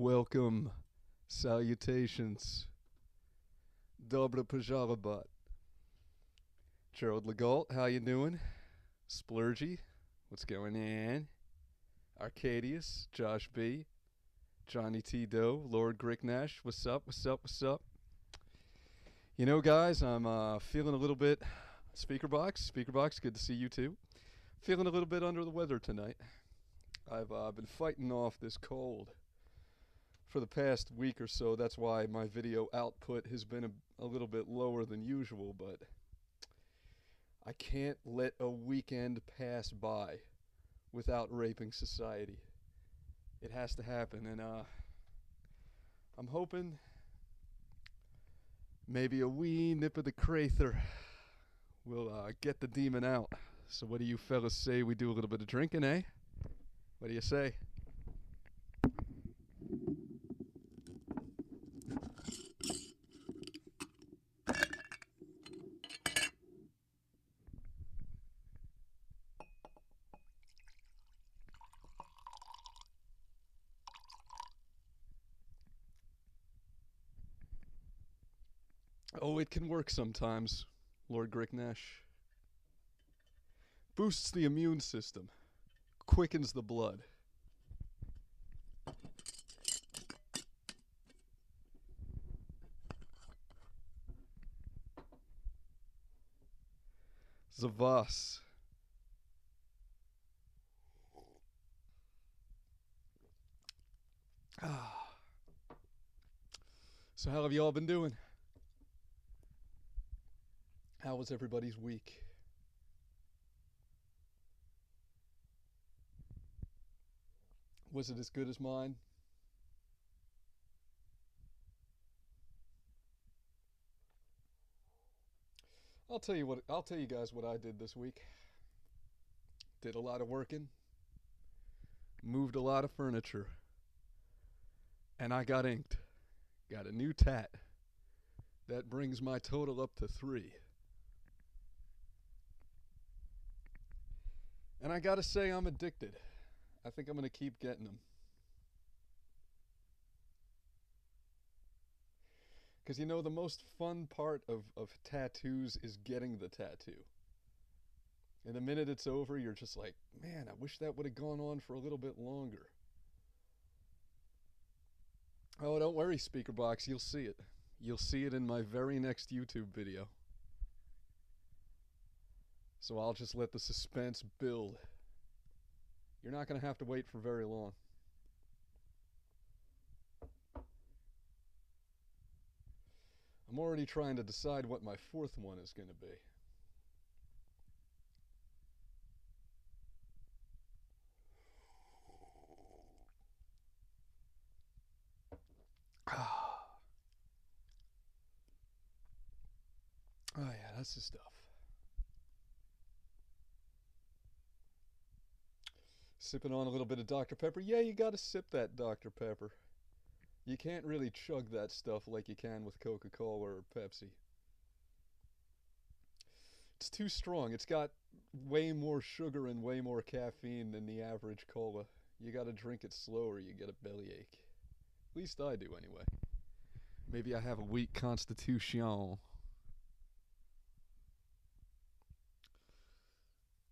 Welcome. Salutations. Dobra Pajarabat. Gerald Legault, how you doing? Splurgy, what's going on? Arcadius, Josh B, Johnny T. Doe, Lord Gricknash, what's up, what's up, what's up? You know, guys, I'm feeling a little bit... Speakerbox, good to see you too. Feeling a little bit under the weather tonight. I've been fighting off this cold for the past week or so. That's why my video output has been a little bit lower than usual, but I can't let a weekend pass by without raping society. It has to happen, and I'm hoping maybe a wee nip of the crather will get the demon out. So what do you fellas say we do a little bit of drinking, eh? What do you say? Oh, it can work sometimes, Lord Gricknash. Boosts the immune system. Quickens the blood. Zavas. So how have you all been doing? How was everybody's week? Was it as good as mine? I'll tell you guys what I did this week. Did a lot of working. Moved a lot of furniture. And I got inked. Got a new tat. That brings my total up to 3. And I gotta say, I'm addicted. I think I'm gonna keep getting them. Because you know, the most fun part of tattoos is getting the tattoo. And the minute it's over, you're just like, man, I wish that would have gone on for a little bit longer. Oh, don't worry, Speakerbox, you'll see it. You'll see it in my very next YouTube video. So I'll just let the suspense build. You're not going to have to wait for very long. I'm already trying to decide what my 4th one is going to be. Oh yeah, that's the stuff. Sipping on a little bit of Dr. Pepper. Yeah, you gotta sip that Dr. Pepper. You can't really chug that stuff like you can with Coca-Cola or Pepsi. It's too strong. It's got way more sugar and way more caffeine than the average cola. You gotta drink it slow or you get a bellyache. At least I do anyway. Maybe I have a weak constitution.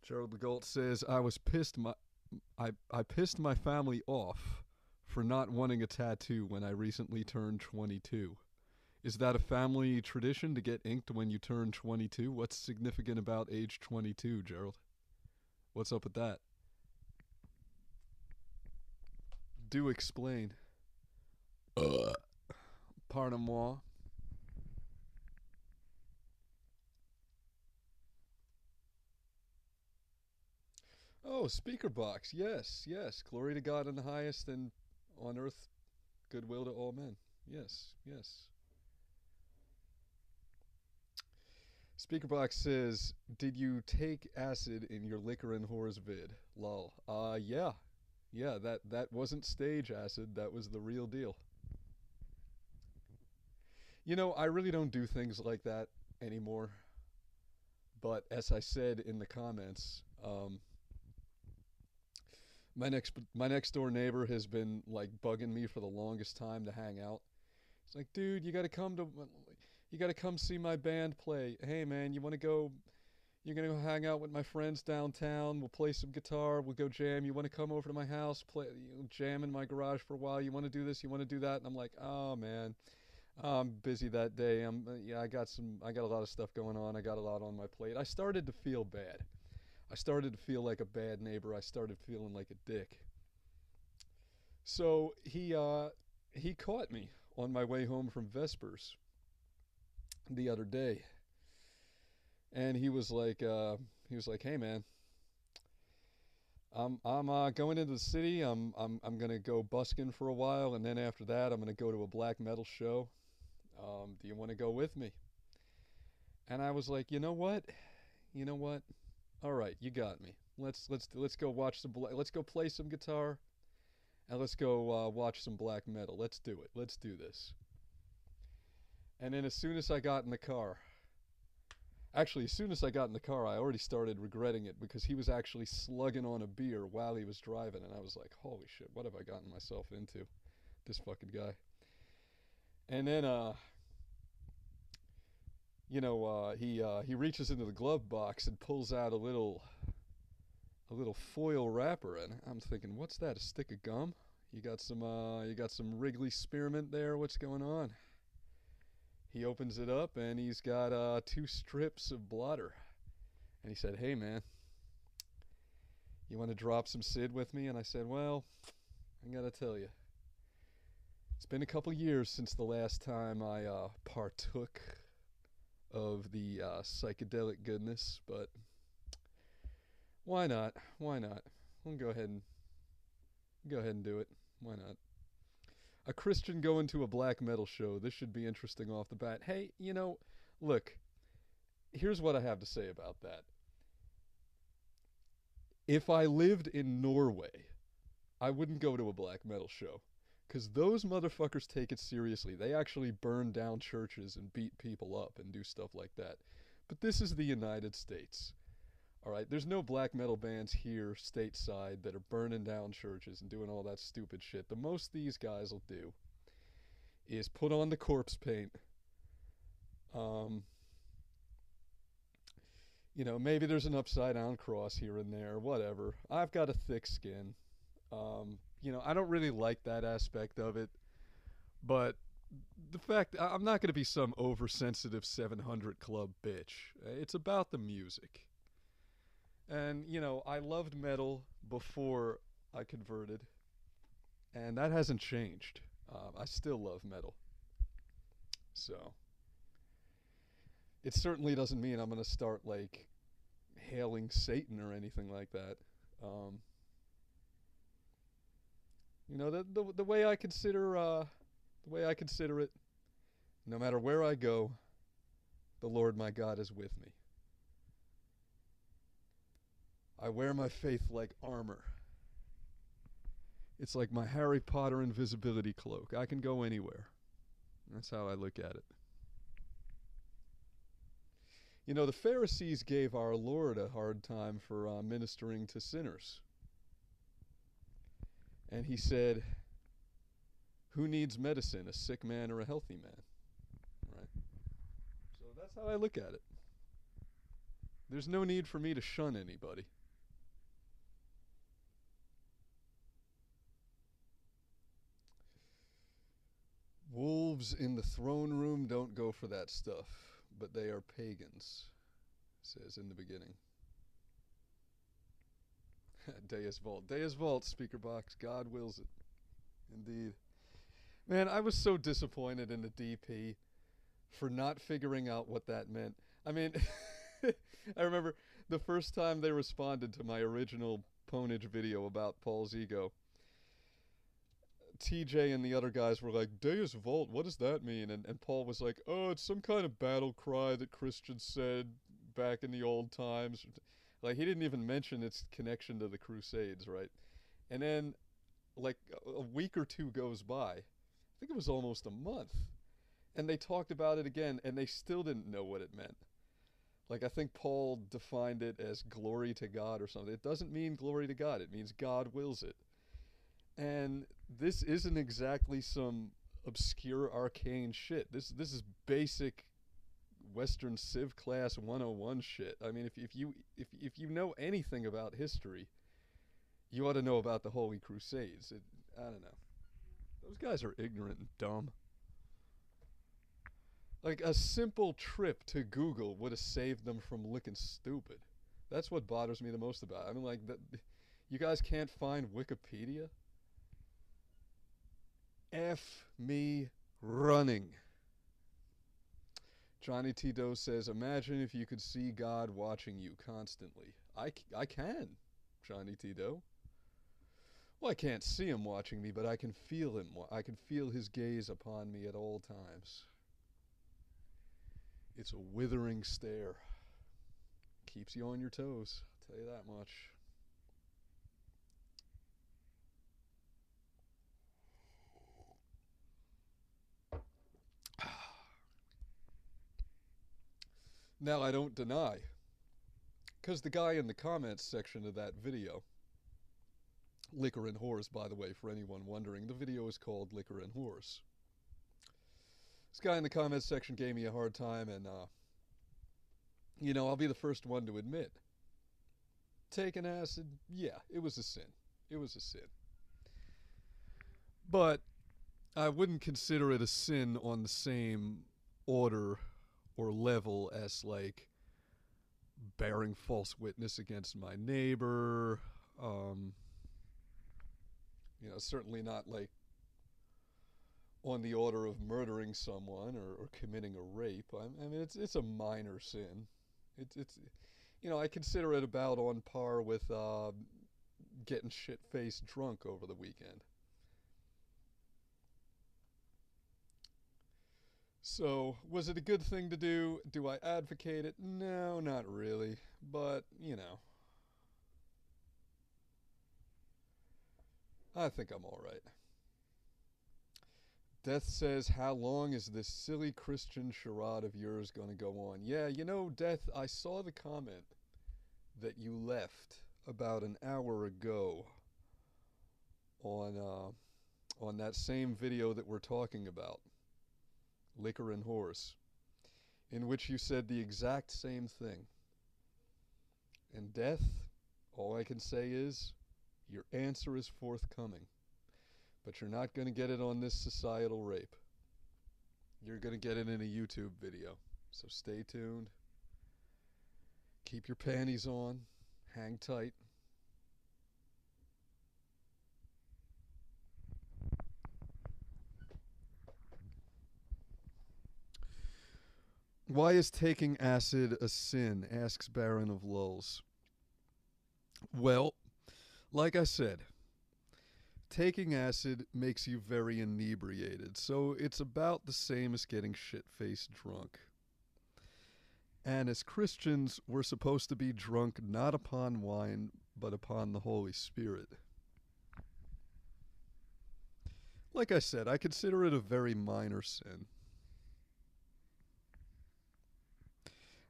Gerald Legault says, I pissed my family off for not wanting a tattoo when I recently turned 22. Is that a family tradition to get inked when you turn 22? What's significant about age 22, Gerald? What's up with that? Do explain. Pardon-moi. Oh, speaker box. Yes, yes. Glory to God in the highest, and on earth goodwill to all men. Yes, yes. Speaker box says, did you take acid in your liquor and whores vid? Lol. Yeah. Yeah, that wasn't stage acid. That was the real deal. You know, I really don't do things like that anymore. But as I said in the comments, My next door neighbor has been like bugging me for the longest time to hang out. He's like, dude, you got to come see my band play. Hey, man, you want to go? You're gonna go hang out with my friends downtown. We'll play some guitar. We'll go jam. You want to come over to my house, play, jam in my garage for a while? You want to do this? You want to do that? And I'm like, oh man, I'm busy that day. Yeah, I got a lot of stuff going on. I got a lot on my plate. I started to feel bad. I started to feel like a bad neighbor. I started feeling like a dick. So he caught me on my way home from Vespers the other day, and he was like, hey man, I'm going into the city. I'm gonna go busking for a while, and then after that, I'm gonna go to a black metal show. Do you want to go with me? And I was like, you know what? You know what? All right, you got me. Let's go watch let's go play some guitar, and let's go watch some black metal. Let's do it. Let's do this. And then as soon as I got in the car, actually, as soon as I got in the car, I already started regretting it because he was actually slugging on a beer while he was driving, and I was like, holy shit, what have I gotten myself into? This fucking guy. And then, he reaches into the glove box and pulls out a little foil wrapper, and I'm thinking, what's that? A stick of gum? You got some Wrigley spearmint there. What's going on? He opens it up, and he's got two strips of blotter. And he said, hey, man, you want to drop some Sid with me? And I said, well, I got to tell you, it's been a couple years since the last time I partook of the psychedelic goodness, but why not? Why not? We'll go ahead and do it. Why not? A Christian going to a black metal show. This should be interesting off the bat. Hey, look, here's what I have to say about that. If I lived in Norway, I wouldn't go to a black metal show. Because those motherfuckers take it seriously. They actually burn down churches and beat people up and do stuff like that. But this is the United States. All right, there's no black metal bands here stateside that are burning down churches and doing all that stupid shit. The most these guys will do is put on the corpse paint. Maybe there's an upside down cross here and there, whatever. I've got a thick skin. I don't really like that aspect of it, but the fact I'm not going to be some oversensitive 700 Club bitch. It's about the music. And, I loved metal before I converted, and that hasn't changed. I still love metal. So, it certainly doesn't mean I'm going to start, hailing Satan or anything like that. The way I consider, it, no matter where I go, the Lord my God is with me. I wear my faith like armor. It's like my Harry Potter invisibility cloak. I can go anywhere. That's how I look at it. The Pharisees gave our Lord a hard time for ministering to sinners. And he said, who needs medicine, a sick man or a healthy man? Right? So that's how I look at it. There's no need for me to shun anybody. Wolves in the throne room don't go for that stuff, but they are pagans, says in the beginning. Deus Vult. Deus Vult, speaker box. God wills it. Indeed. Man, I was so disappointed in the DP for not figuring out what that meant. I mean, I remember the first time they responded to my original Ponage video about Paul's ego. TJ and the other guys were like, Deus Vult, what does that mean? And Paul was like, oh, it's some kind of battle cry that Christians said back in the old times. Like, he didn't even mention its connection to the Crusades, right? And then, a week or two goes by. I think it was almost a month. And they talked about it again, and they still didn't know what it meant. Like, I think Paul defined it as glory to God or something. It doesn't mean glory to God, it means God wills it. And this isn't exactly some obscure arcane shit. This is basic Western Civ class 101 shit. I mean, if you know anything about history, you ought to know about the Holy Crusades. I don't know. Those guys are ignorant and dumb. Like, a simple trip to Google would have saved them from looking stupid. That's what bothers me the most about it. I mean, like, that, you guys can't find Wikipedia? F me running. Johnny T. Doe says, imagine if you could see God watching you constantly. I can, Johnny T. Doe. Well, I can't see him watching me, but I can feel him. I can feel his gaze upon me at all times. It's a withering stare. Keeps you on your toes, I'll tell you that much. Now, I don't deny, because the guy in the comments section of that video, Liquor and Whores, by the way, for anyone wondering, the video is called Liquor and Whores. This guy in the comments section gave me a hard time, and, I'll be the first one to admit. Taking acid, yeah, it was a sin. It was a sin. But I wouldn't consider it a sin on the same order or level as, like, bearing false witness against my neighbor. Certainly not, like, on the order of murdering someone or committing a rape. I mean, it's a minor sin. It's I consider it about on par with getting shit-faced drunk over the weekend. So, was it a good thing to do? Do I advocate it? No, not really. But, I think I'm alright. Death says, how long is this silly Christian charade of yours going to go on? Yeah, Death, I saw the comment that you left about an hour ago on that same video that we're talking about, Liquor and Horse, in which you said the exact same thing. And Death, all I can say is, your answer is forthcoming. But you're not going to get it on this societal rape. You're going to get it in a YouTube video. So stay tuned. Keep your panties on. Hang tight. Why is taking acid a sin? Asks Baron of Lulz. Well, like I said, taking acid makes you very inebriated, so it's about the same as getting shit-faced drunk. And as Christians, we're supposed to be drunk not upon wine, but upon the Holy Spirit. Like I said, I consider it a very minor sin.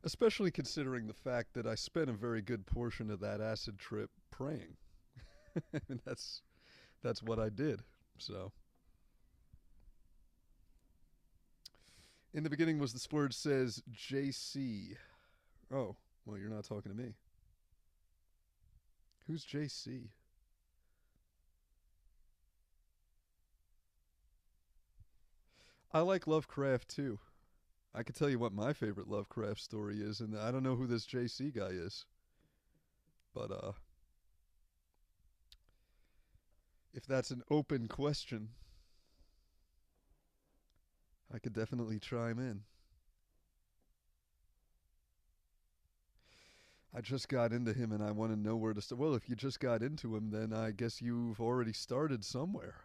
Especially considering the fact that I spent a very good portion of that acid trip praying. And that's what I did. So, in the beginning was the splurge says JC. Oh, well, you're not talking to me. Who's JC? I like Lovecraft too. I could tell you what my favorite Lovecraft story is, and I don't know who this JC guy is. But if that's an open question, I could definitely chime in. I just got into him and I want to know where to start. Well, if you just got into him, then I guess you've already started somewhere.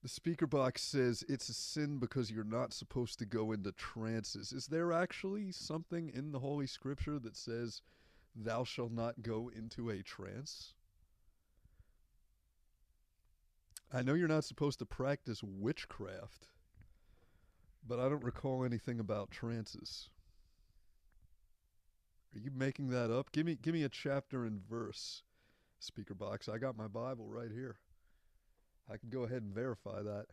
The speaker box says it's a sin because you're not supposed to go into trances. Is there actually something in the Holy Scripture that says thou shalt not go into a trance? I know you're not supposed to practice witchcraft, but I don't recall anything about trances. Are you making that up? Give me a chapter and verse, speaker box. I got my Bible right here. I can go ahead and verify that.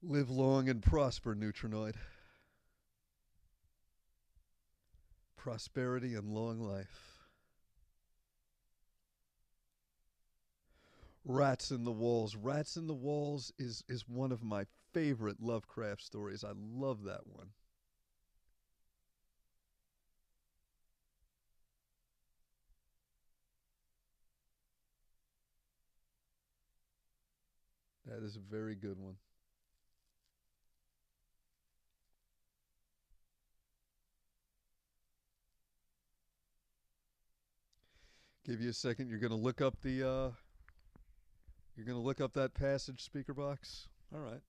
Live long and prosper, Neutrinoid. Prosperity and long life. Rats in the Walls. Rats in the Walls is one of my favorite Lovecraft stories. I love that one. That is a very good one. Give you a second. You're gonna look up that passage, speaker box. All right.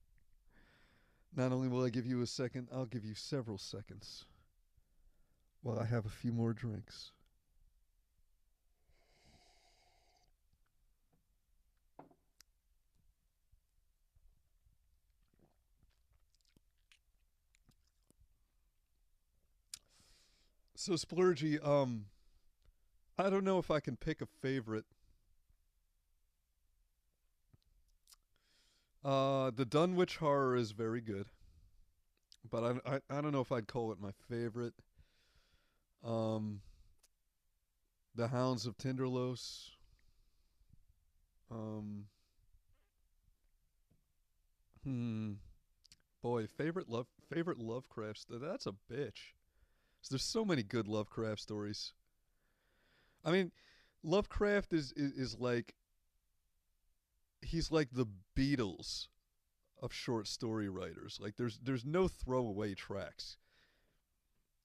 Not only will I give you a second, I'll give you several seconds while I have a few more drinks. So Splurgy, I don't know if I can pick a favorite. The Dunwich Horror is very good, but I don't know if I'd call it my favorite. Um, the Hounds of Tinderlos. Um, hmm. Boy, favorite Lovecraft. That's a bitch. There's so many good Lovecraft stories. I mean, Lovecraft is like he's like the Beatles of short story writers. Like there's no throwaway tracks.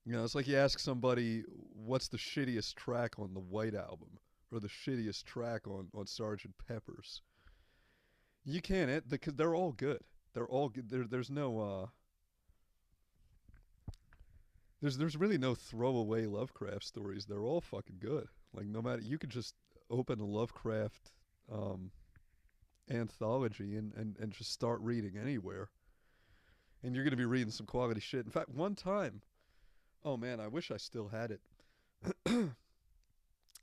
You know, it's like you ask somebody what's the shittiest track on the White Album or the shittiest track on Sergeant Pepper's. You can't because they're all good. They're all good. There's no there's really no throwaway Lovecraft stories. They're all fucking good. Like no matter you could just open a Lovecraft um, anthology and just start reading anywhere, and you're gonna be reading some quality shit. In fact, one time, oh man, I wish I still had it.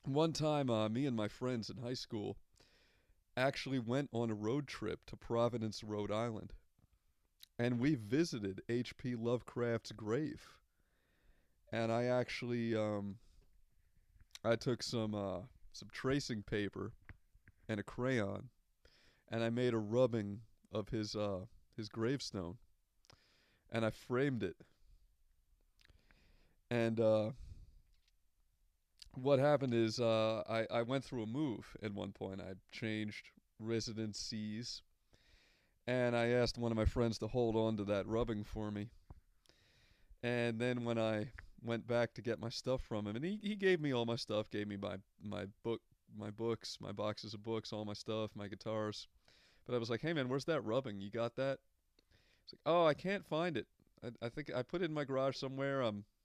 One time, me and my friends in high school actually went on a road trip to Providence, Rhode Island, and we visited H.P. Lovecraft's grave. And I actually I took some tracing paper and a crayon, and I made a rubbing of his gravestone, and I framed it. And what happened is I went through a move at one point. I changed residencies, and I asked one of my friends to hold on to that rubbing for me. And then when I went back to get my stuff from him, and he gave me all my stuff, gave me my books, my boxes of books, all my stuff, my guitars. But I was like, hey man, where's that rubbing? You got that? He's like, oh, I can't find it. I think I put it in my garage somewhere.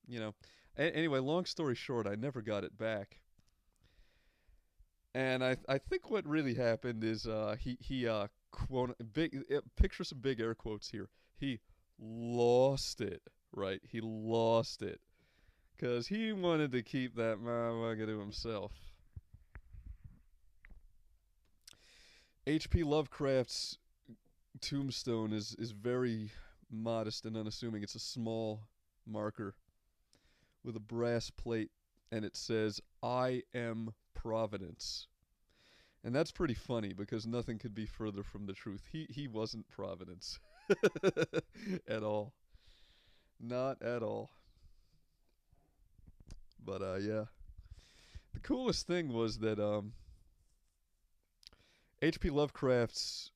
You know. Anyway, long story short, I never got it back. And I think what really happened is he quote big picture some big air quotes here. He lost it, right? He lost it because he wanted to keep that motherfucker to himself. H.P. Lovecraft's tombstone is very modest and unassuming. It's a small marker with a brass plate, and it says, I am Providence. And that's pretty funny because nothing could be further from the truth. He wasn't Providence at all. Not at all. But yeah. The coolest thing was that H.P. Lovecraft's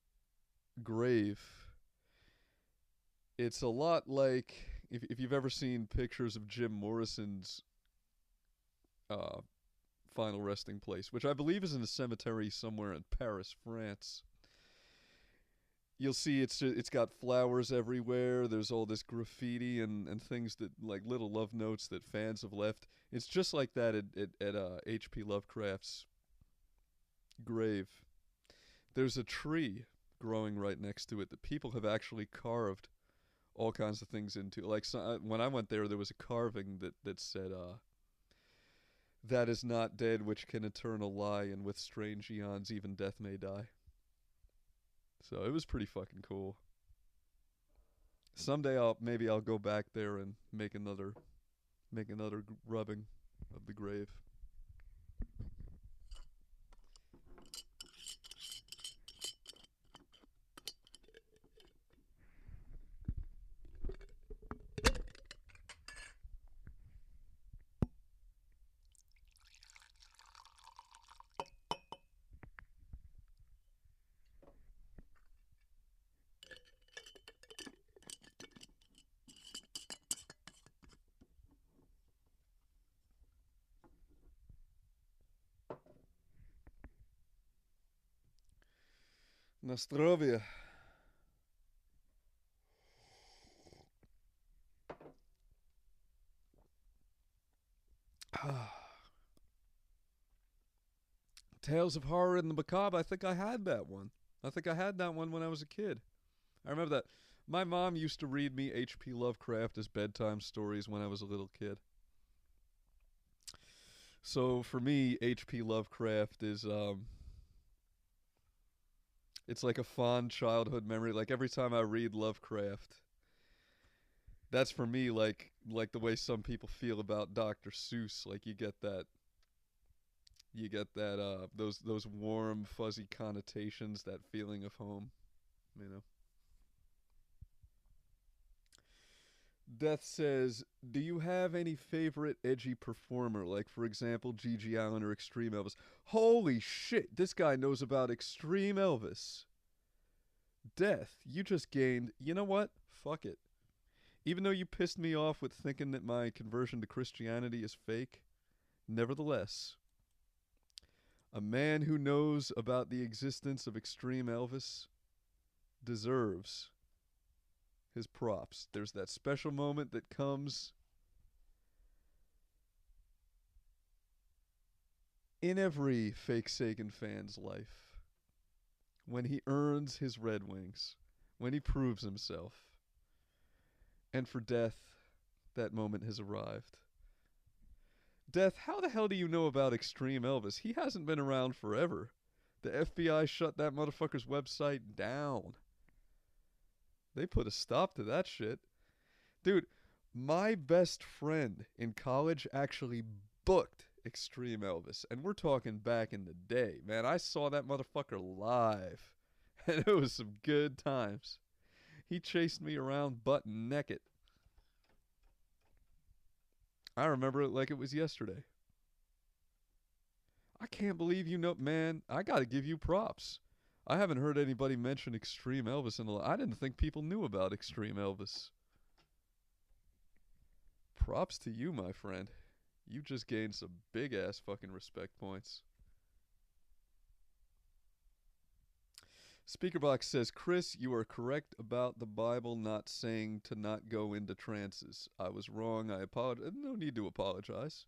grave, it's a lot like if you've ever seen pictures of Jim Morrison's uh, final resting place, which I believe is in a cemetery somewhere in Paris, France. You'll see it's got flowers everywhere. There's all this graffiti and things that like little love notes that fans have left. It's just like that at H.P. Lovecraft's grave. There's a tree growing right next to it that people have actually carved all kinds of things into. Like when I went there was a carving that said, "That is not dead which can eternal lie, and with strange eons even death may die." So it was pretty fucking cool. Someday I'll go back there and make another rubbing of the grave. Nostrovia. Tales of Horror and the Macabre. I think I had that one. I think I had that one when I was a kid. I remember that. My mom used to read me H.P. Lovecraft as bedtime stories when I was a little kid. So for me, H.P. Lovecraft is it's like a fond childhood memory. Like every time I read Lovecraft, that's for me like the way some people feel about Dr. Seuss. Like you get that those warm fuzzy connotations, that feeling of home, you know. Death says, "Do you have any favorite edgy performer, like for example Gigi Allen or Extreme Elvis?" Holy shit, this guy knows about Extreme Elvis. Death, you just gained. You know what? Fuck it. Even though you pissed me off with thinking that my conversion to Christianity is fake, nevertheless, a man who knows about the existence of Extreme Elvis deserves his props. There's that special moment that comes in every Fakesagan fan's life when he earns his Red Wings, when he proves himself. And for Death, that moment has arrived. Death, how the hell do you know about Extreme Elvis? He hasn't been around forever. The FBI shut that motherfucker's website down. They put a stop to that shit. Dude, my best friend in college actually booked Extreme Elvis. And we're talking back in the day. Man, I saw that motherfucker live. And it was some good times. He chased me around butt naked. I remember it like it was yesterday. I can't believe you know, man. I got to give you props. I haven't heard anybody mention Extreme Elvis in a lot. I didn't think people knew about Extreme Elvis. Props to you, my friend. You just gained some big ass fucking respect points. Speakerbox says, "Chris, you are correct about the Bible not saying to not go into trances. I was wrong. I apologize. No need to apologize.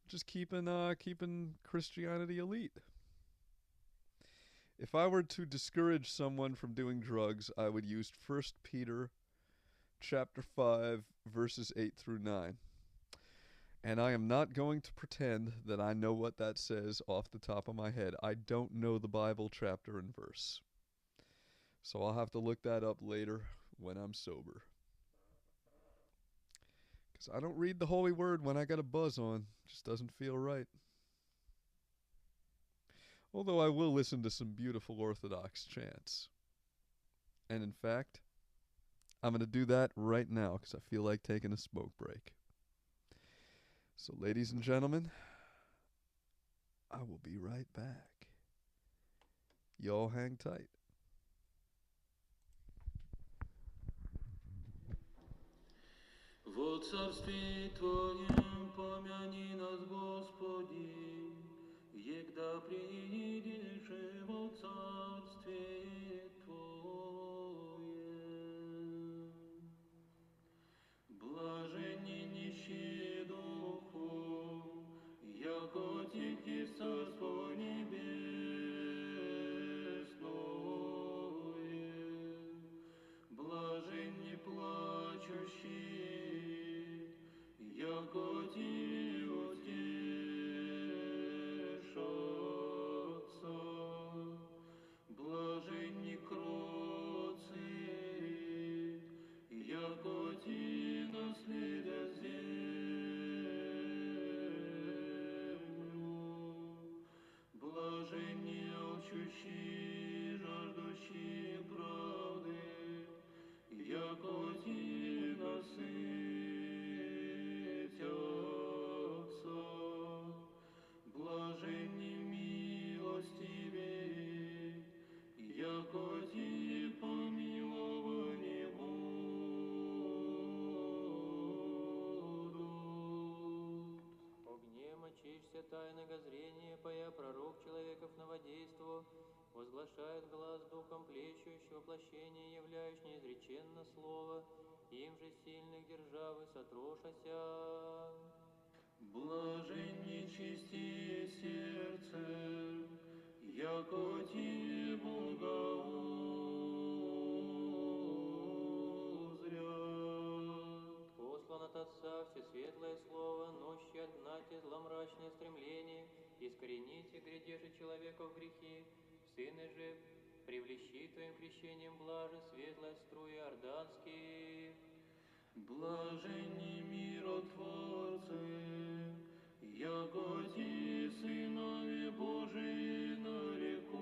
Just keeping Christianity elite. If I were to discourage someone from doing drugs, I would use 1 Peter chapter 5 verses 8 through 9. And I am not going to pretend that I know what that says off the top of my head. I don't know the Bible chapter and verse. So I'll have to look that up later when I'm sober. Because I don't read the Holy Word when I got a buzz on. Just doesn't feel right. Although I will listen to some beautiful Orthodox chants. And in fact, I'm going to do that right now because I feel like taking a smoke break. So, ladies and gentlemen, I will be right back. Y'all hang tight. В царстве Твоем помяни нас, Господи, егда приидешь во царствие Твое. Блаженни нищие духу, яко Тихий царство небес. тайного зрения, пая пророк человеков новодейству, возглашает глаз духом плещущего воплощение, являющий неизреченно слово, им же сильных державы сотрошася. Блажен нечестие сердце, яко тебе Бога узрят. Послан от Отца всесветлое слово, ночью отгнать зломрачное стремление, искорените грядеши человека в грехи, сыны же привлечи твоим крещением блаже светлой струи орданские. Блаженни миротворцы, яко ти сынове Божии нарекутся.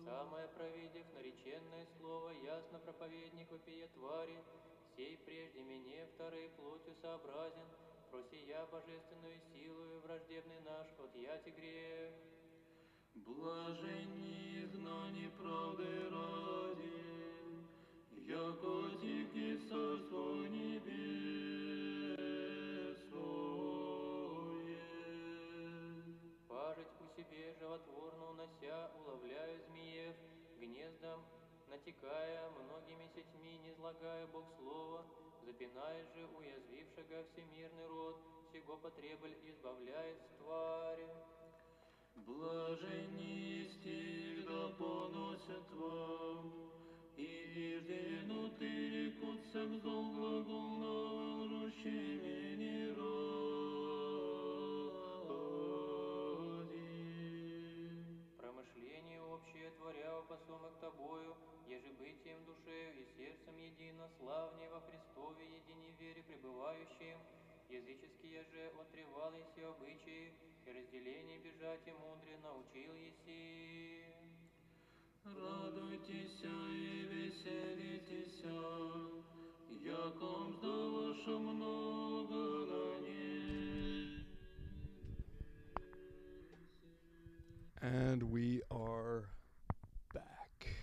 Самое провидев нареченное слово, ясно проповедник вопия твари, сей прежде мне второй плотью сообразен, просия божественную силою враждебный наш отъяти грех. Блаженни изгнани правды ради, яко ти царство небесное. Пажить у себе животворно унося, уловляю змеев, гнездом натекая, многими сетьми не злагая Бог слово, запинает же уязвившего всемирный род, сего потреболь избавляет с твари. Блаженни исти да поносят вам, и иждену ты рекутся к зол глаголного лжущими ради. Промышление общее творя посомок тобою, ежебытием душею и сердцем едино, славнее во Христове едине вере пребывающим, языческие же отревал еси обычаи, и разделение бежать и мудре научил еси. Радуйтесь и веселитесь, яком да ваше много на небесе. And we are back.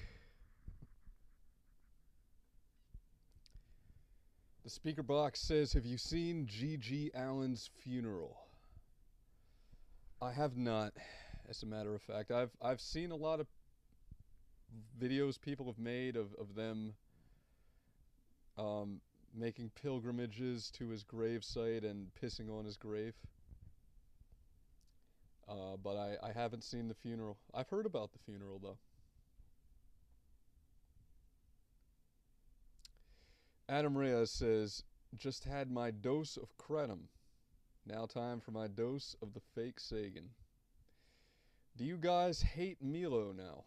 The speaker box says, have you seen G.G. Allen's funeral? I have not, as a matter of fact. I've seen a lot of videos people have made of them making pilgrimages to his gravesite and pissing on his grave. But I haven't seen the funeral. I've heard about the funeral, though. Adam Reyes says, just had my dose of Kretum. Now time for my dose of the Fakesagan. Do you guys hate Milo now?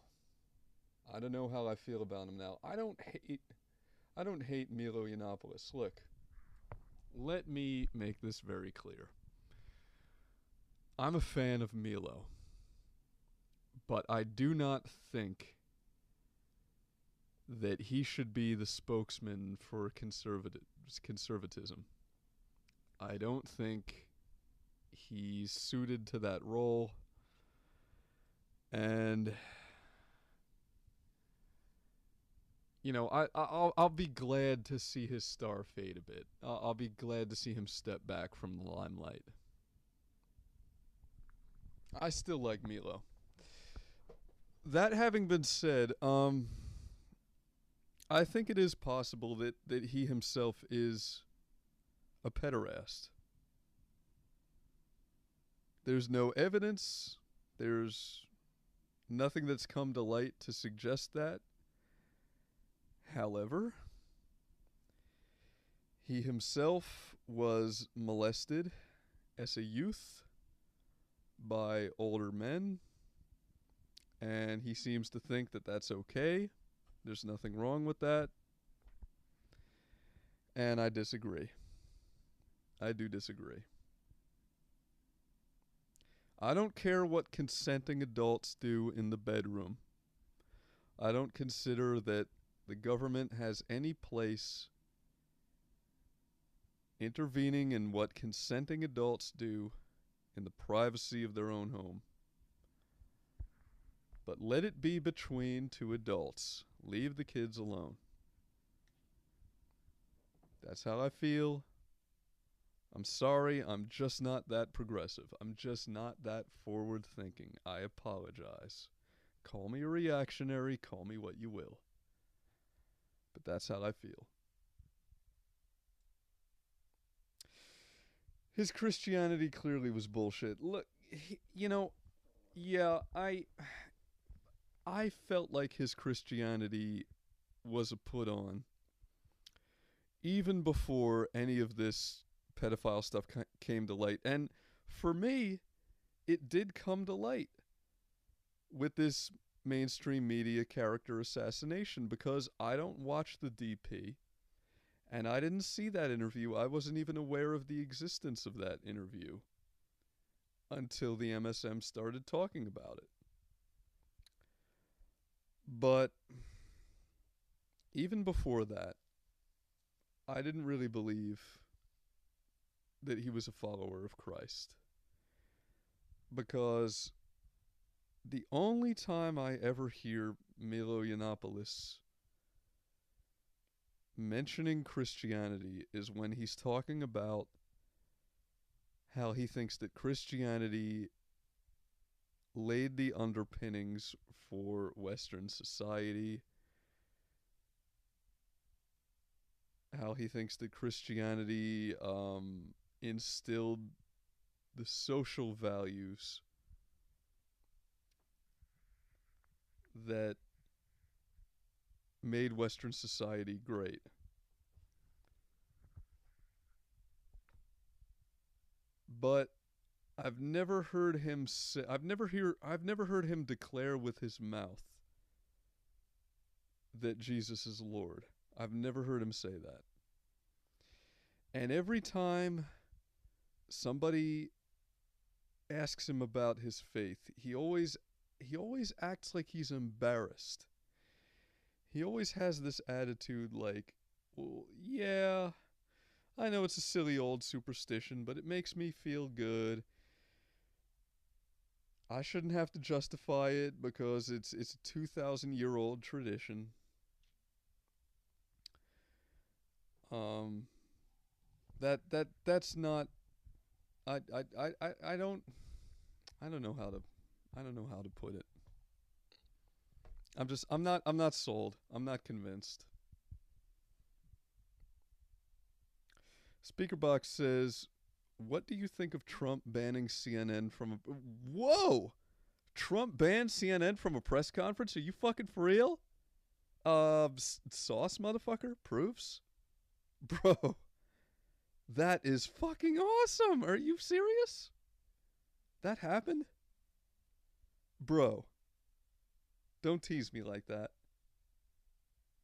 I don't know how I feel about him now. I don't hate Milo Yiannopoulos. Look, let me make this very clear. I'm a fan of Milo, but I do not think that he should be the spokesman for conservatism. I don't think he's suited to that role, and you know, I'll be glad to see his star fade a bit. I'll be glad to see him step back from the limelight. I still like Milo. That having been said, I think it is possible that he himself is a pederast. There's no evidence. There's nothing that's come to light to suggest that. However, he himself was molested as a youth by older men, and he seems to think that that's okay. There's nothing wrong with that. And I disagree. I do disagree. I don't care what consenting adults do in the bedroom. I don't consider that the government has any place intervening in what consenting adults do in the privacy of their own home. But let it be between two adults. Leave the kids alone. That's how I feel. I'm sorry, I'm just not that progressive. I'm just not that forward thinking. I apologize. Call me a reactionary, call me what you will. But that's how I feel. His Christianity clearly was bullshit. Look, yeah, I felt like his Christianity was a put on even before any of this pedophile stuff came to light. And for me, it did come to light with this mainstream media character assassination because I don't watch the DP and I didn't see that interview. I wasn't even aware of the existence of that interview until the MSM started talking about it. But even before that, I didn't really believe that he was a follower of Christ. Because the only time I ever hear Milo Yiannopoulos mentioning Christianity is when he's talking about how he thinks that Christianity laid the underpinnings for Western society, how he thinks that Christianity instilled the social values that made Western society great. But I've never heard him say I've never heard him declare with his mouth that Jesus is Lord. I've never heard him say that. And every time somebody asks him about his faith, he always acts like he's embarrassed. He always has this attitude like, well, yeah, I know it's a silly old superstition, but it makes me feel good. I shouldn't have to justify it because it's a 2,000-year-old tradition. Um, that's not. I don't know how to put it. I'm not sold. I'm not convinced. Speakerbox says, "What do you think of Trump banning CNN from a Whoa! Trump banned CNN from a press conference? Are you fucking for real? Sauce motherfucker? Proofs? Bro, that is fucking awesome. Are you serious? That happened? Bro, don't tease me like that.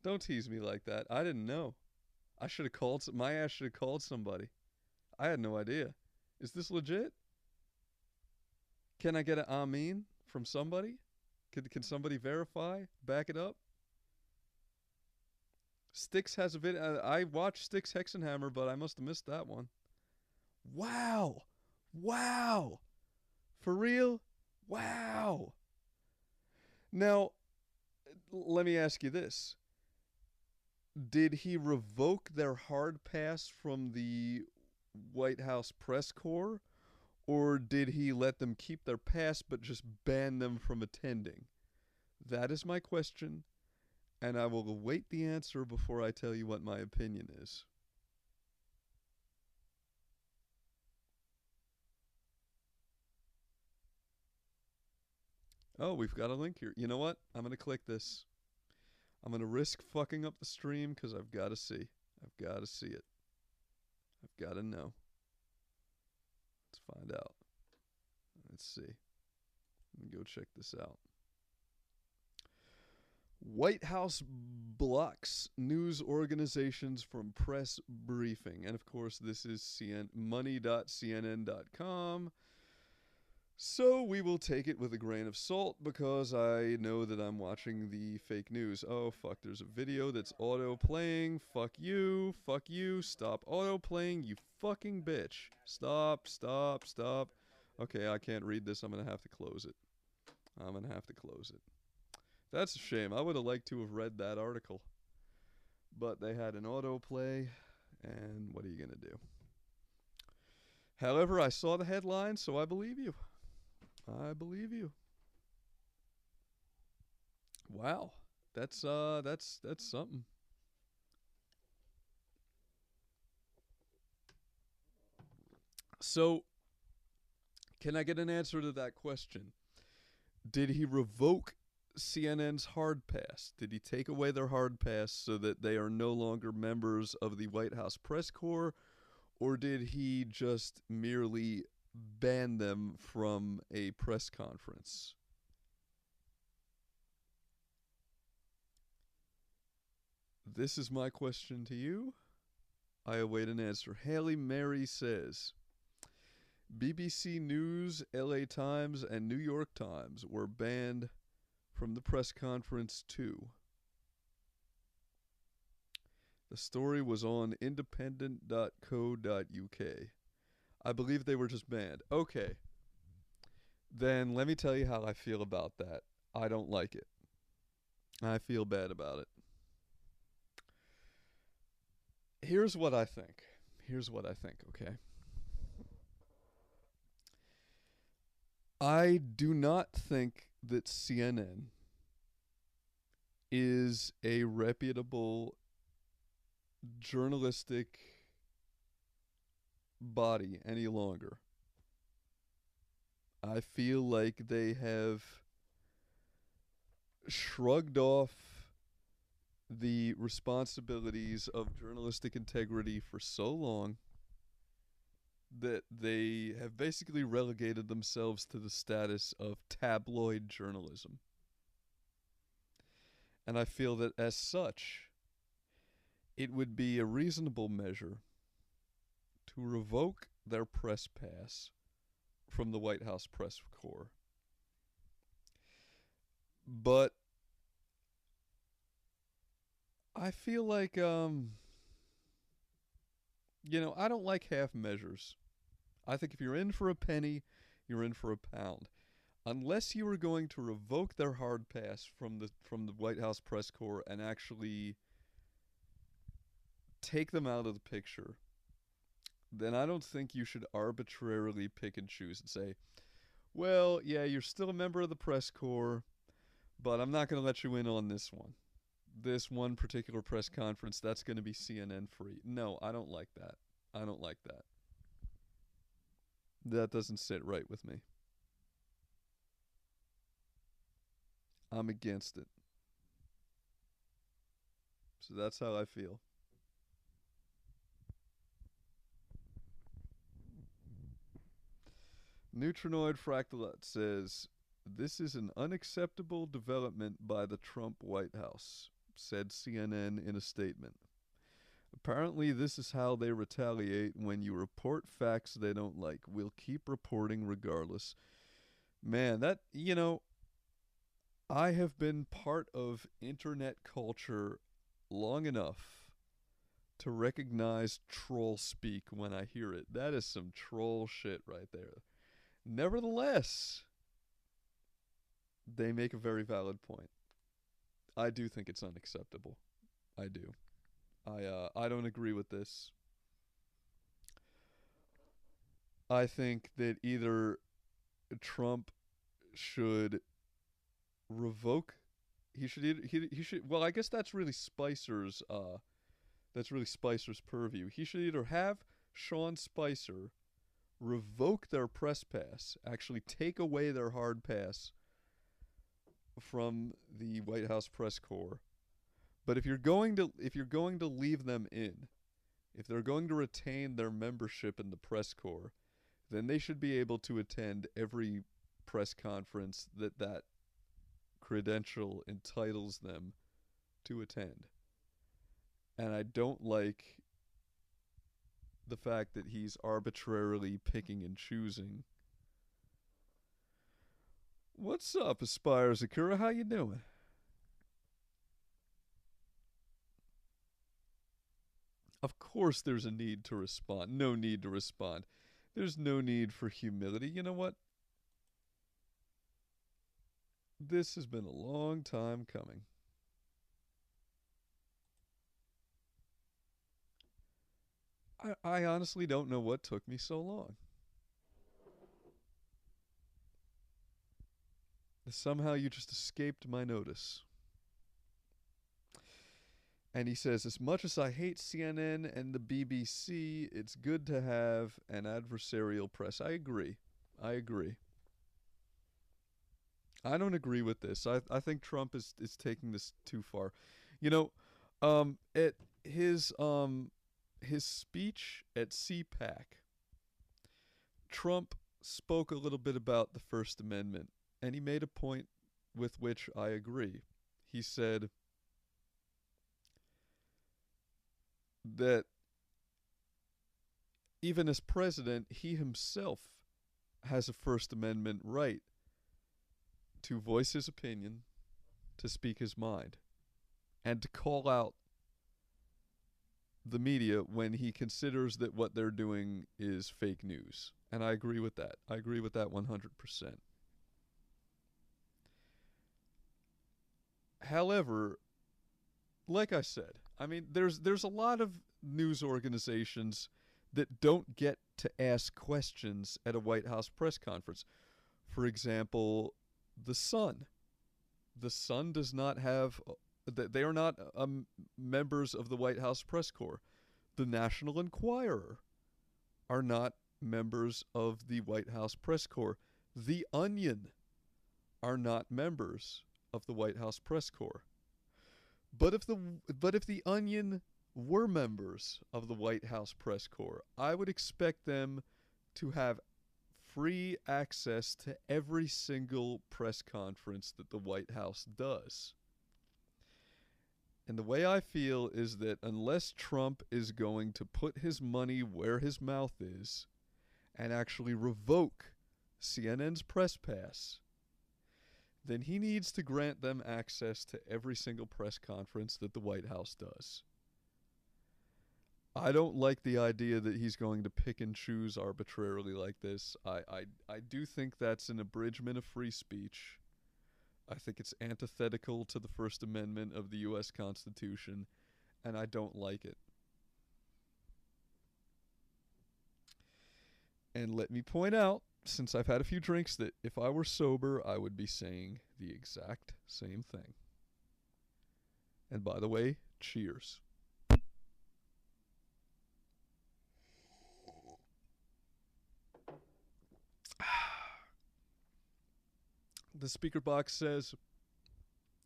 Don't tease me like that. I didn't know. I should have called. My ass should have called somebody. I had no idea. Is this legit? Can I get an amen from somebody? Can somebody verify? Back it up? Styx has a video. I watched Styx Hexenhammer, but I must have missed that one. Wow. Wow. For real? Wow. Now, let me ask you this. Did he revoke their hard pass from the White House press corps, or did he let them keep their pass but just ban them from attending? That is my question, and I will await the answer before I tell you what my opinion is. Oh, we've got a link here. You know what? I'm going to click this. I'm going to risk fucking up the stream because I've got to see. I've got to see it. I've got to know. Let's find out. Let's see. Let me go check this out. White House blocks news organizations from press briefing. And of course, this is money.cnn.com. So we will take it with a grain of salt because I know that I'm watching the fake news. Oh, fuck, there's a video that's auto-playing. Fuck you, stop auto-playing, you fucking bitch. Stop. Okay, I can't read this, I'm gonna have to close it. That's a shame, I would have liked to have read that article. But they had an autoplay, and what are you gonna do? However, I saw the headline, so I believe you. I believe you. Wow. That's something. So, can I get an answer to that question? Did he revoke CNN's hard pass? Did he take away their hard pass so that they are no longer members of the White House press corps? Or did he just merely ban them from a press conference? This is my question to you. I await an answer. Haley Mary says BBC News, LA Times, and New York Times were banned from the press conference too. The story was on independent.co.uk. I believe they were just banned. Okay. Then let me tell you how I feel about that. I don't like it. I feel bad about it. Here's what I think. Okay? I do not think that CNN is a reputable journalistic body any longer. I feel like they have shrugged off the responsibilities of journalistic integrity for so long that they have basically relegated themselves to the status of tabloid journalism. And I feel that as such, it would be a reasonable measure to revoke their press pass from the White House press corps. But I feel like, I don't like half measures. I think if you're in for a penny, you're in for a pound. Unless you are going to revoke their hard pass from the White House press corps and actually take them out of the picture, then I don't think you should arbitrarily pick and choose and say, well, yeah, you're still a member of the press corps, but I'm not going to let you in on this one. This one particular press conference, that's going to be CNN free. No, I don't like that. I don't like that. That doesn't sit right with me. I'm against it. So that's how I feel. Neutrinoid Fractalat says, this is an unacceptable development by the Trump White House, said CNN in a statement. Apparently, this is how they retaliate when you report facts they don't like. We'll keep reporting regardless. Man, I have been part of internet culture long enough to recognize troll speak when I hear it. That is some troll shit right there. Nevertheless, they make a very valid point. I do think it's unacceptable. I do. I don't agree with this. I think that either Trump should revoke. He should. He should. Well, I guess that's really Spicer's. That's really Spicer's purview. He should either have Sean Spicer revoke their press pass, actually take away their hard pass from the White House press corps. But if you're going to leave them in, if they're going to retain their membership in the press corps, then they should be able to attend every press conference that credential entitles them to attend. And I don't like the fact that he's arbitrarily picking and choosing. What's up, Aspire Zakura? How you doing? Of course there's a need to respond. No need to respond. There's no need for humility. You know what? This has been a long time coming. I honestly don't know what took me so long. Somehow you just escaped my notice. And he says, as much as I hate CNN and the BBC, it's good to have an adversarial press. I agree. I agree. I don't agree with this. I think Trump is taking this too far. You know, at his speech at CPAC, Trump spoke a little bit about the First Amendment, and he made a point with which I agree. He said that even as president, he himself has a First Amendment right to voice his opinion, to speak his mind, and to call out the media when he considers that what they're doing is fake news. And I agree with that. I agree with that 100%. However, like I said, I mean, there's a lot of news organizations that don't get to ask questions at a White House press conference. For example, The Sun. The Sun does not have, they are not members of the White House press corps. The National Enquirer are not members of the White House press corps. The Onion are not members of the White House press corps. But if the Onion were members of the White House press corps, I would expect them to have free access to every single press conference that the White House does. And the way I feel is that unless Trump is going to put his money where his mouth is and actually revoke CNN's press pass, then he needs to grant them access to every single press conference that the White House does. I don't like the idea that he's going to pick and choose arbitrarily like this. I do think that's an abridgment of free speech. I think it's antithetical to the First Amendment of the U.S. Constitution, and I don't like it. And let me point out, since I've had a few drinks, that if I were sober, I would be saying the exact same thing. And by the way, cheers. The speaker box says,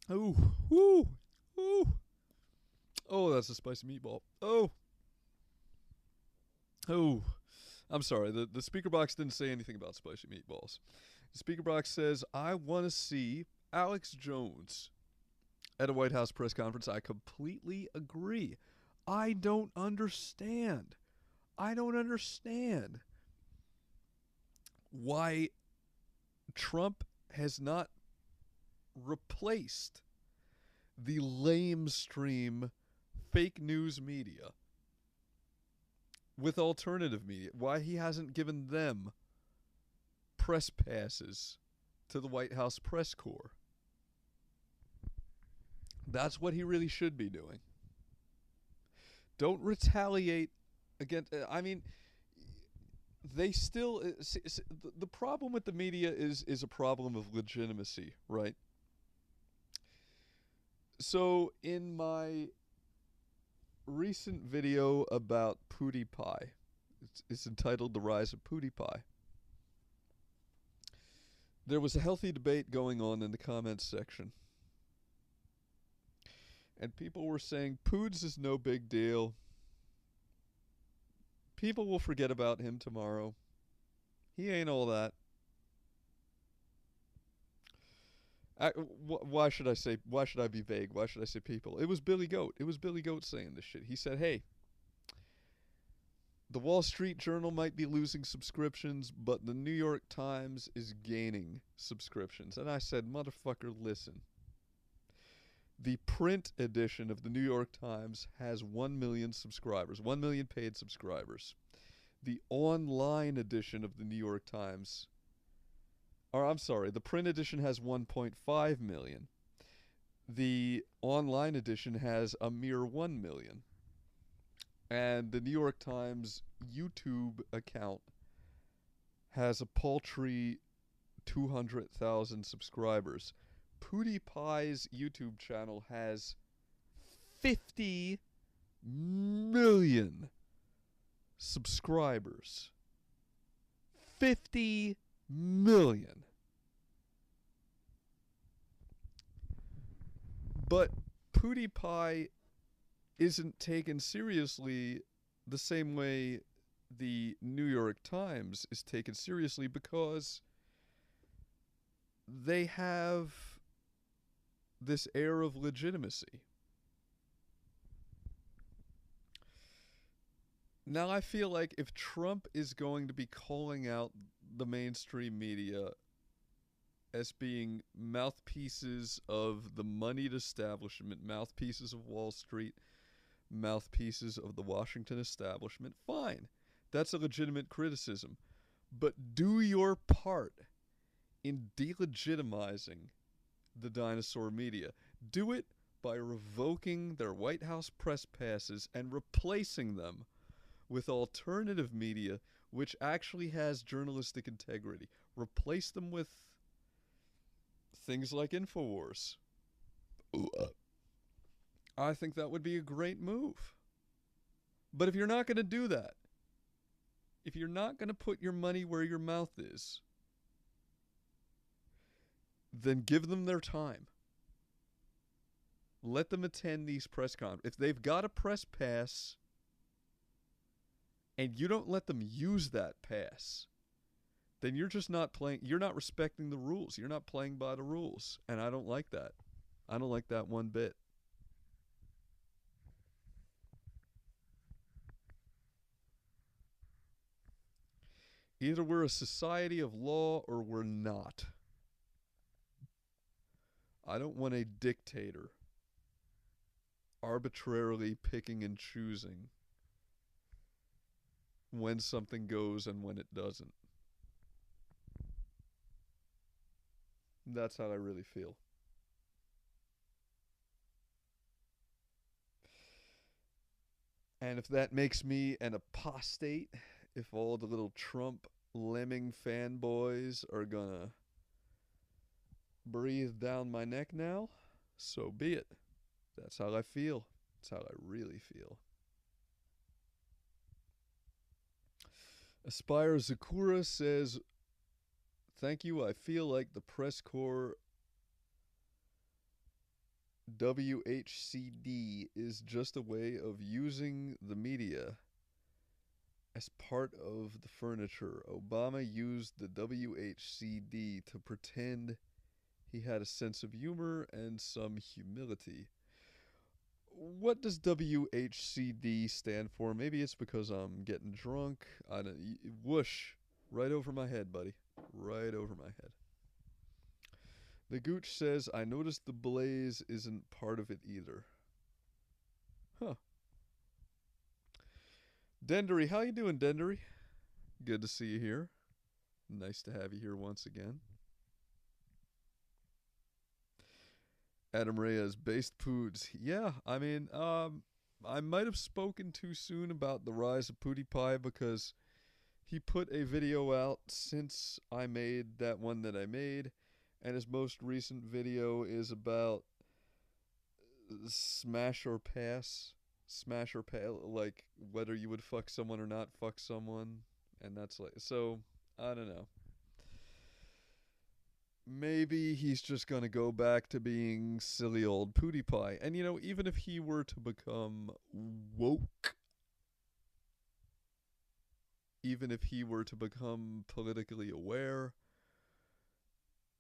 "Oh, whoo, ooh, oh, that's a spicy meatball. Oh, oh." I'm sorry, the speaker box didn't say anything about spicy meatballs. The speaker box says, I want to see Alex Jones at a White House press conference. I completely agree. I don't understand why Trump has not replaced the lamestream fake news media with alternative media. Why he hasn't given them press passes to the White House press corps. That's what he really should be doing. Don't retaliate against, I mean, they still, the problem with the media is a problem of legitimacy, right? So in my recent video about PewDiePie, it's entitled The Rise of PewDiePie, there was a healthy debate going on in the comments section. And people were saying, Poods is no big deal. People will forget about him tomorrow. He ain't all that. Why should I be vague? Why should I say people? It was Billy Goat. It was Billy Goat saying this shit. He said, hey, the Wall Street Journal might be losing subscriptions, but the New York Times is gaining subscriptions. And I said, motherfucker, listen. The print edition of the New York Times has 1 million subscribers, 1 million paid subscribers. The online edition of the New York Times, the print edition has 1.5 million. The online edition has a mere 1 million. And the New York Times YouTube account has a paltry 200,000 subscribers. PewDiePie's YouTube channel has 50 million subscribers. 50 million. But PewDiePie isn't taken seriously the same way the New York Times is taken seriously, because they have this air of legitimacy. Now, I feel like if Trump is going to be calling out the mainstream media as being mouthpieces of the moneyed establishment, mouthpieces of Wall Street, mouthpieces of the Washington establishment, fine. That's a legitimate criticism. But do your part in delegitimizing the dinosaur media. Do it by revoking their White House press passes and replacing them with alternative media which actually has journalistic integrity. Replace them with things like InfoWars. I think that would be a great move. But if you're not going to do that, if you're not going to put your money where your mouth is, then give them their time. Let them attend these press conferences. If they've got a press pass and you don't let them use that pass, then you're just not playing. You're not respecting the rules. You're not playing by the rules. And I don't like that. I don't like that one bit. Either we're a society of law or we're not. I don't want a dictator arbitrarily picking and choosing when something goes and when it doesn't. That's how I really feel. And if that makes me an apostate, if all the little Trump lemming fanboys are gonna breathe down my neck now, so be it. That's how I feel. That's how I really feel. Aspire Zakura says, thank you. I feel like the press corps WHCD is just a way of using the media as part of the furniture. Obama used the WHCD to pretend he had a sense of humor and some humility. What does WHCD stand for? Maybe it's because I'm getting drunk. I don't. Whoosh! Right over my head, buddy. Right over my head. The Gooch says, I noticed the blaze isn't part of it either. Huh. Dendery, how you doing, Dendery? Good to see you here. Nice to have you here once again. Adam Reyes, Based Poods. Yeah, I mean, I might have spoken too soon about the rise of PewDiePie because he put a video out since I made that one that I made, and his most recent video is about smash or pass, like whether you would fuck someone or not fuck someone, and that's like, so, I don't know. Maybe he's just going to go back to being silly old PewDiePie. And, you know, even if he were to become woke, even if he were to become politically aware,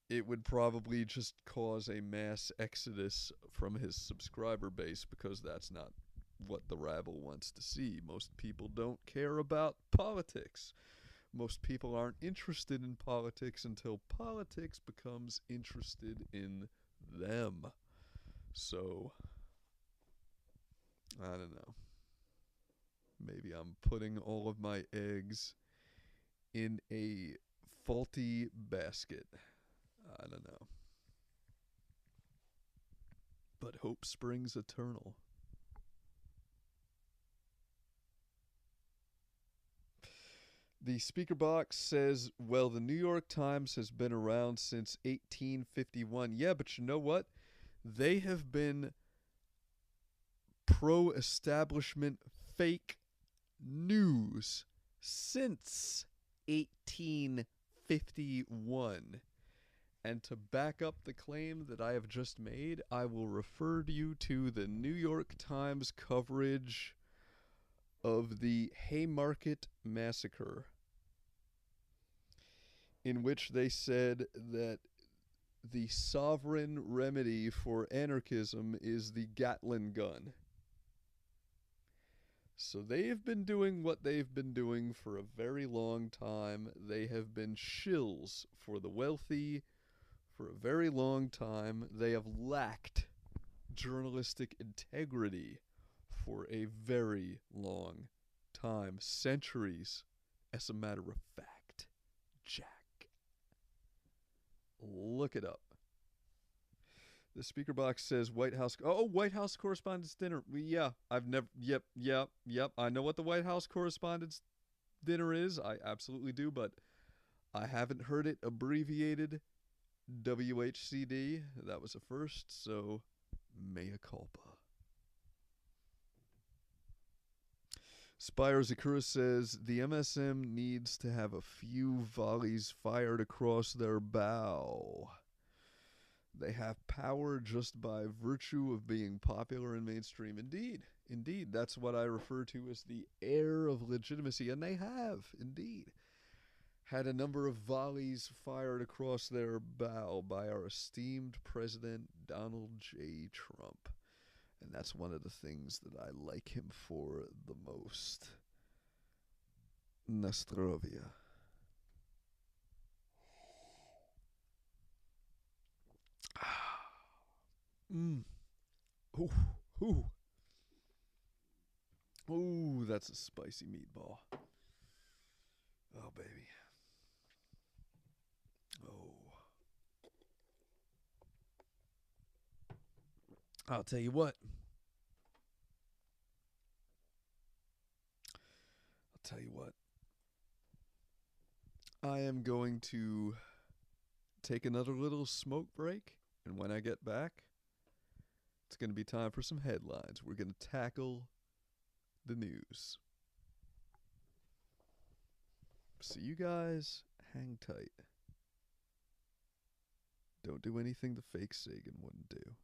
it would probably just cause a mass exodus from his subscriber base, because that's not what the rabble wants to see. Most people don't care about politics. Most people aren't interested in politics until politics becomes interested in them. So, I don't know. Maybe I'm putting all of my eggs in a faulty basket. I don't know. But hope springs eternal. The speaker box says, well, the New York Times has been around since 1851. Yeah, but you know what? They have been pro establishment fake news since 1851. And to back up the claim that I have just made, I will refer you to the New York Times coverage of the Haymarket Massacre, in which they said that the sovereign remedy for anarchism is the Gatling gun. So they have been doing what they've been doing for a very long time. They have been shills for the wealthy for a very long time. They have lacked journalistic integrity for a very long time. Centuries, as a matter of fact. Jack. Look it up. The speaker box says White House. Oh, White House Correspondents' Dinner. Yeah, I've never. Yep. I know what the White House Correspondents' Dinner is. I absolutely do, but I haven't heard it abbreviated WHCD. That was a first, so mea culpa. Spire Zakura says the MSM needs to have a few volleys fired across their bow. They have power just by virtue of being popular and mainstream. Indeed. That's what I refer to as the air of legitimacy. And they have, indeed, had a number of volleys fired across their bow by our esteemed President Donald J. Trump. And that's one of the things that I like him for the most. Nostrovia. Ooh, that's a spicy meatball. Oh, baby. Oh. I'll tell you what. I am going to take another little smoke break, and when I get back, it's going to be time for some headlines. We're going to tackle the news. So you guys hang tight. Don't do anything the Fakesagan wouldn't do.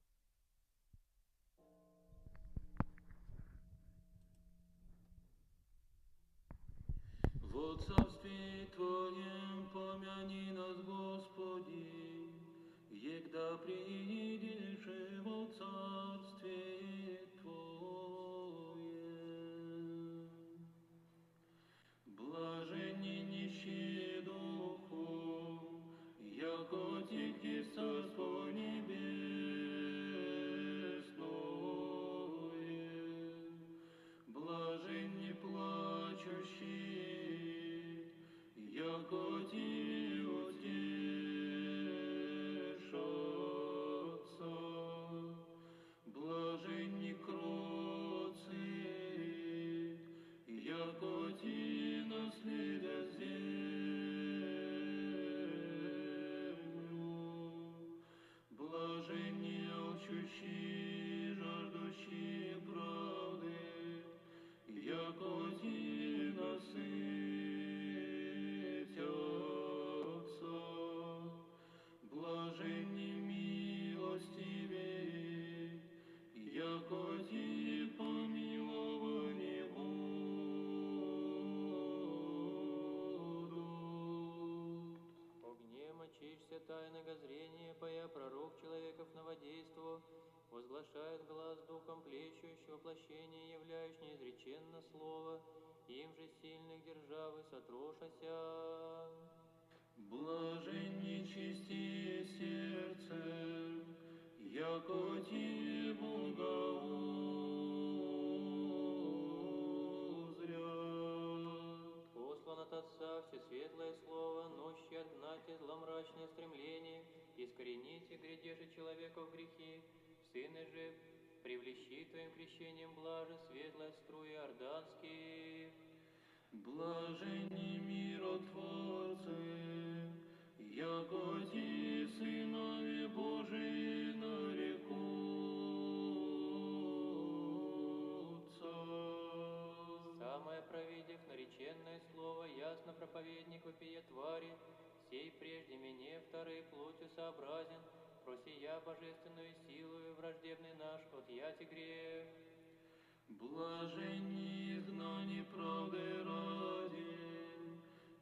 Во царстве Твоем помяни нас, Господи, егда приидешь во царстве Твоем. Блаженни нищие духом, яко Тихи царство небесное. Блаженни плачущие, яко ти утешатся. Блаженни кроции, яко ти наследят землю. Блаженни алчущие, жаждущие правды, яко ти насытятся. Блаженни милостивые, яко ти помиловани будут. Огнем очишься тайного зрения, пая пророк человеков новодейство, возглашает глаз духом плещущего воплощение, являющий неизреченно слово, им же сильных державы сотрошася. Блаженни чистие сердцем, яко ти Бога узрят. Послан от Отца всесветлое слово, ночью отгнать зломрачное стремление, искорените грядежи человека в грехи, Сына же привлечи Твоим крещением блаже светлой струи орданских. Блаженни миротворцы, яко ти сынови Божии нарекутся. Самое провидев нареченное слово, ясно проповедник вопия твари, сей прежде мене вторые плотью сообразен, просия божественную силою враждебный наш отъять грех. Блаженни изгнани правды ради,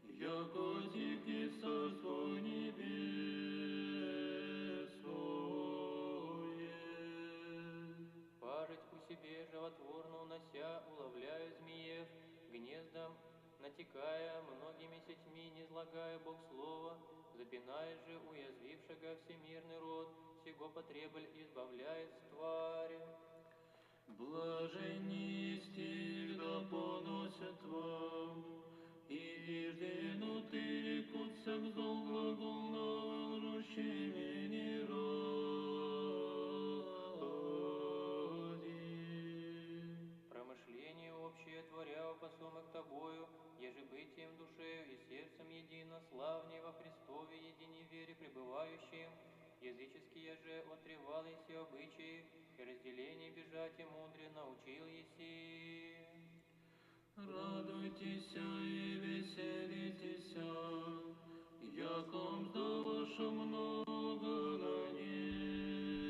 яко тихи царство небесное. Пажить у себе животворно унося, уловляю змеев, гнездом натекая, многими сетьми не злагая Бог слова, запинает же уязвившего всемирный род, сего потреболь избавляет с твари. Блаженни стих да поносят вам, и иждену ты рекутся вздол глаголного лжущими ради. Промышление общее творя посомок тобою, еже бытием душею и сердцем едино, славней во Христове едине вере пребывающим, языческие же отревал еси обычаи, и разделение бежать и мудре научил еси. Радуйтесь и веселитесь, яком да ваше много на небе.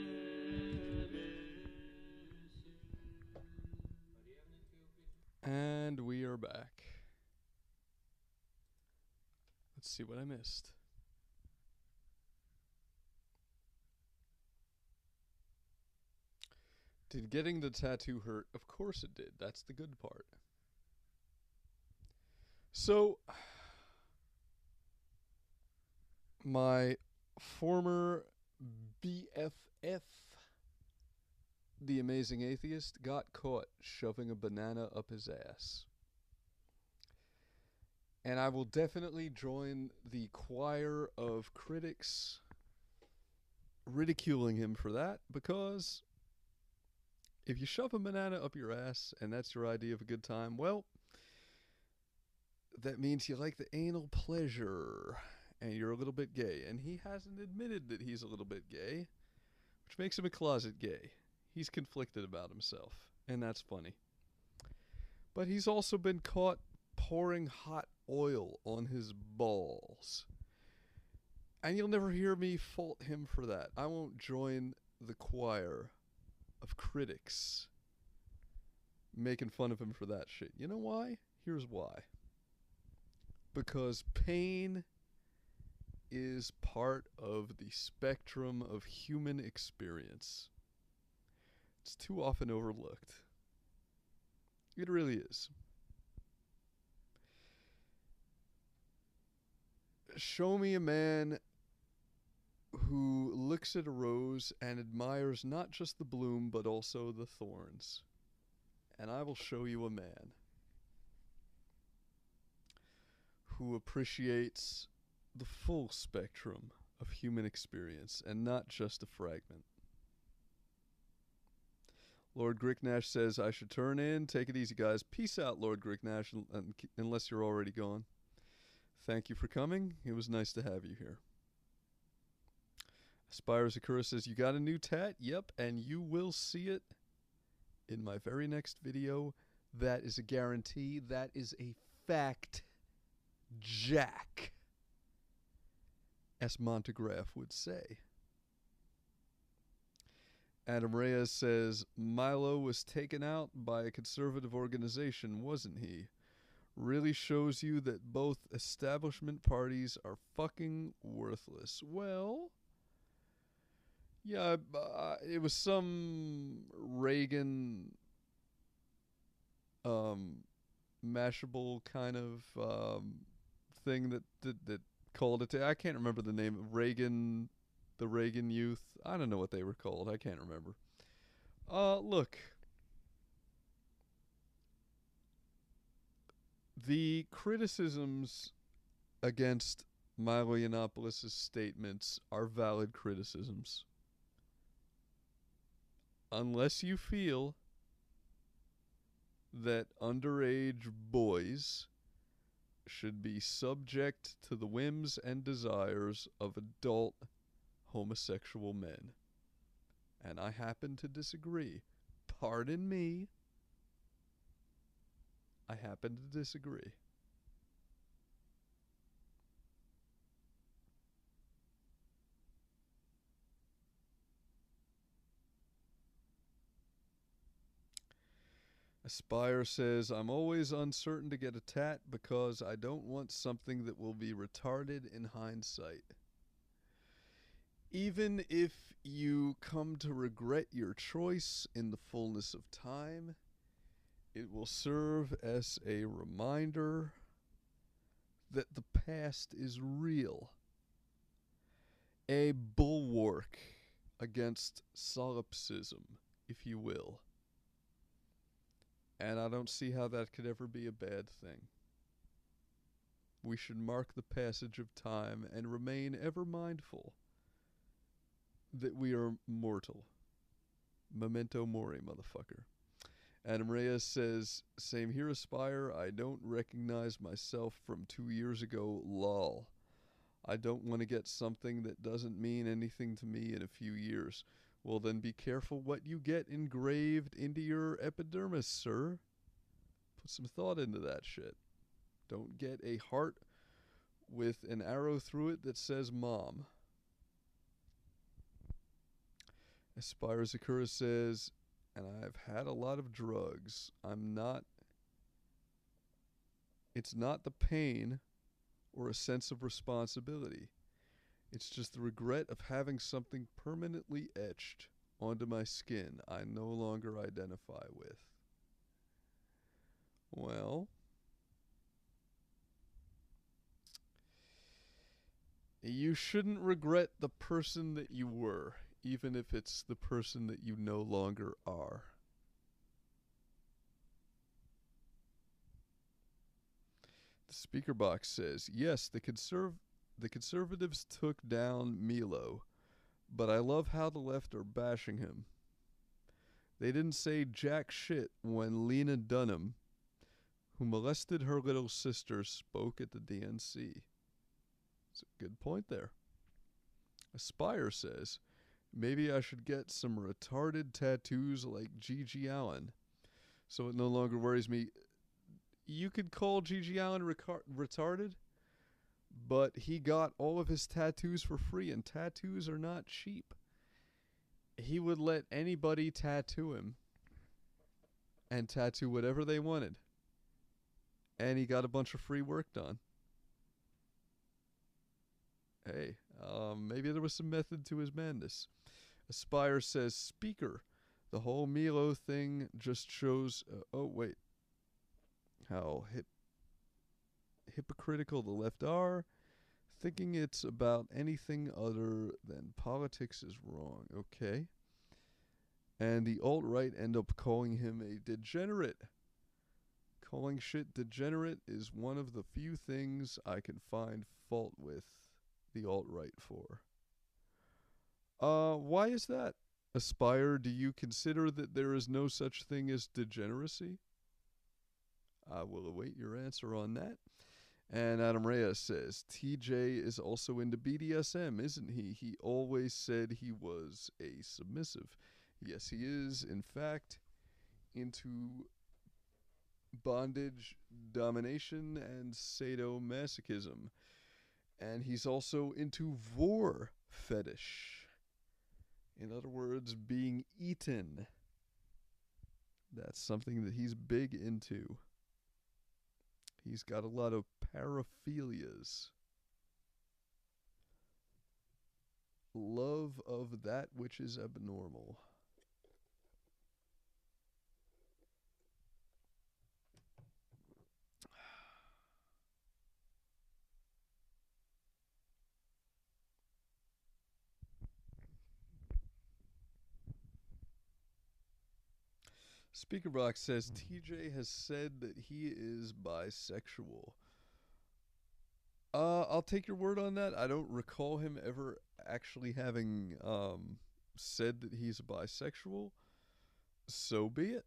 And we are back. Let's see what I missed. Did getting the tattoo hurt? Of course it did. That's the good part. So, my former BFF, the Amazing Atheist, got caught shoving a banana up his ass. And I will definitely join the choir of critics ridiculing him for that, because if you shove a banana up your ass and that's your idea of a good time, well, that means you like the anal pleasure and you're a little bit gay. And he hasn't admitted that he's a little bit gay, which makes him a closet gay. He's conflicted about himself, and that's funny. But he's also been caught pouring hot oil on his balls. And you'll never hear me fault him for that. I won't join the choir of critics making fun of him for that shit. You know why? Here's why. Because pain is part of the spectrum of human experience. It's too often overlooked. It really is. Show me a man who looks at a rose and admires not just the bloom but also the thorns, and I will show you a man who appreciates the full spectrum of human experience and not just a fragment. Lord Gricknash says I should turn in. Take it easy, guys. Peace out, Lord Gricknash, unless you're already gone. Thank you for coming. It was nice to have you here. Aspire Sakura says, you got a new tat? Yep, and you will see it in my very next video. That is a guarantee. That is a fact, Jack, as Montegraph would say. Adam Reyes says, Milo was taken out by a conservative organization, wasn't he? Really shows you that both establishment parties are fucking worthless. Well, yeah, it was some Reagan mashable kind of thing that called it. I can't remember the name of Reagan, the Reagan Youth. I don't know what they were called. I can't remember. Look. The criticisms against Milo Yiannopoulos' statements are valid criticisms. Unless you feel that underage boys should be subject to the whims and desires of adult homosexual men. And I happen to disagree. Pardon me. I happen to disagree. Aspire says, I'm always uncertain to get a tat because I don't want something that will be retarded in hindsight. Even if you come to regret your choice in the fullness of time, it will serve as a reminder that the past is real. A bulwark against solipsism, if you will. And I don't see how that could ever be a bad thing. We should mark the passage of time and remain ever mindful that we are mortal. Memento mori, motherfucker. Adam Reyes says, same here, Aspire. I don't recognize myself from 2 years ago, lol. I don't want to get something that doesn't mean anything to me in a few years. Well, then be careful what you get engraved into your epidermis, sir. Put some thought into that shit. Don't get a heart with an arrow through it that says mom. Aspire Zakura says, and I've had a lot of drugs. It's not the pain or a sense of responsibility. It's just the regret of having something permanently etched onto my skin I no longer identify with. Well, you shouldn't regret the person that you were, even if it's the person that you no longer are. The speaker box says, yes, the conservatives took down Milo, but I love how the left are bashing him. They didn't say jack shit when Lena Dunham, who molested her little sister, spoke at the DNC. It's a good point there. Aspire says, maybe I should get some retarded tattoos like Gigi Allen, so it no longer worries me. You could call Gigi Allen retarded, but he got all of his tattoos for free, and tattoos are not cheap. He would let anybody tattoo him and tattoo whatever they wanted. And he got a bunch of free work done. Hey, maybe there was some method to his madness. Aspire says, speaker, the whole Milo thing just shows, how hypocritical the left are. Thinking it's about anything other than politics is wrong. Okay. And the alt-right end up calling him a degenerate. Calling shit degenerate is one of the few things I can find fault with the alt-right for. Why is that? Aspire, do you consider that there is no such thing as degeneracy? I will await your answer on that. And Adam Reyes says, TJ is also into BDSM, isn't he? He always said he was a submissive. Yes, he is, in fact, into bondage, domination, and sadomasochism. And he's also into vor fetish. In other words, being eaten. That's something that he's big into. He's got a lot of paraphilias. Love of that which is abnormal. Speaker Box says TJ has said that he is bisexual. I'll take your word on that. I don't recall him ever actually having said that he's bisexual. So be it.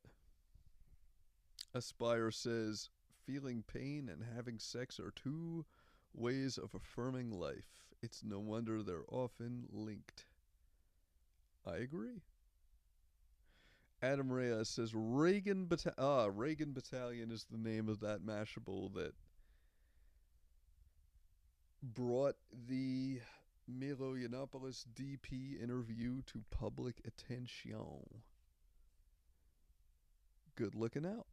Aspire says, feeling pain and having sex are two ways of affirming life. It's no wonder they're often linked. I agree. Adam Reyes says Reagan Battalion is the name of that Mashable that brought the Milo Yiannopoulos DP interview to public attention. Good looking out.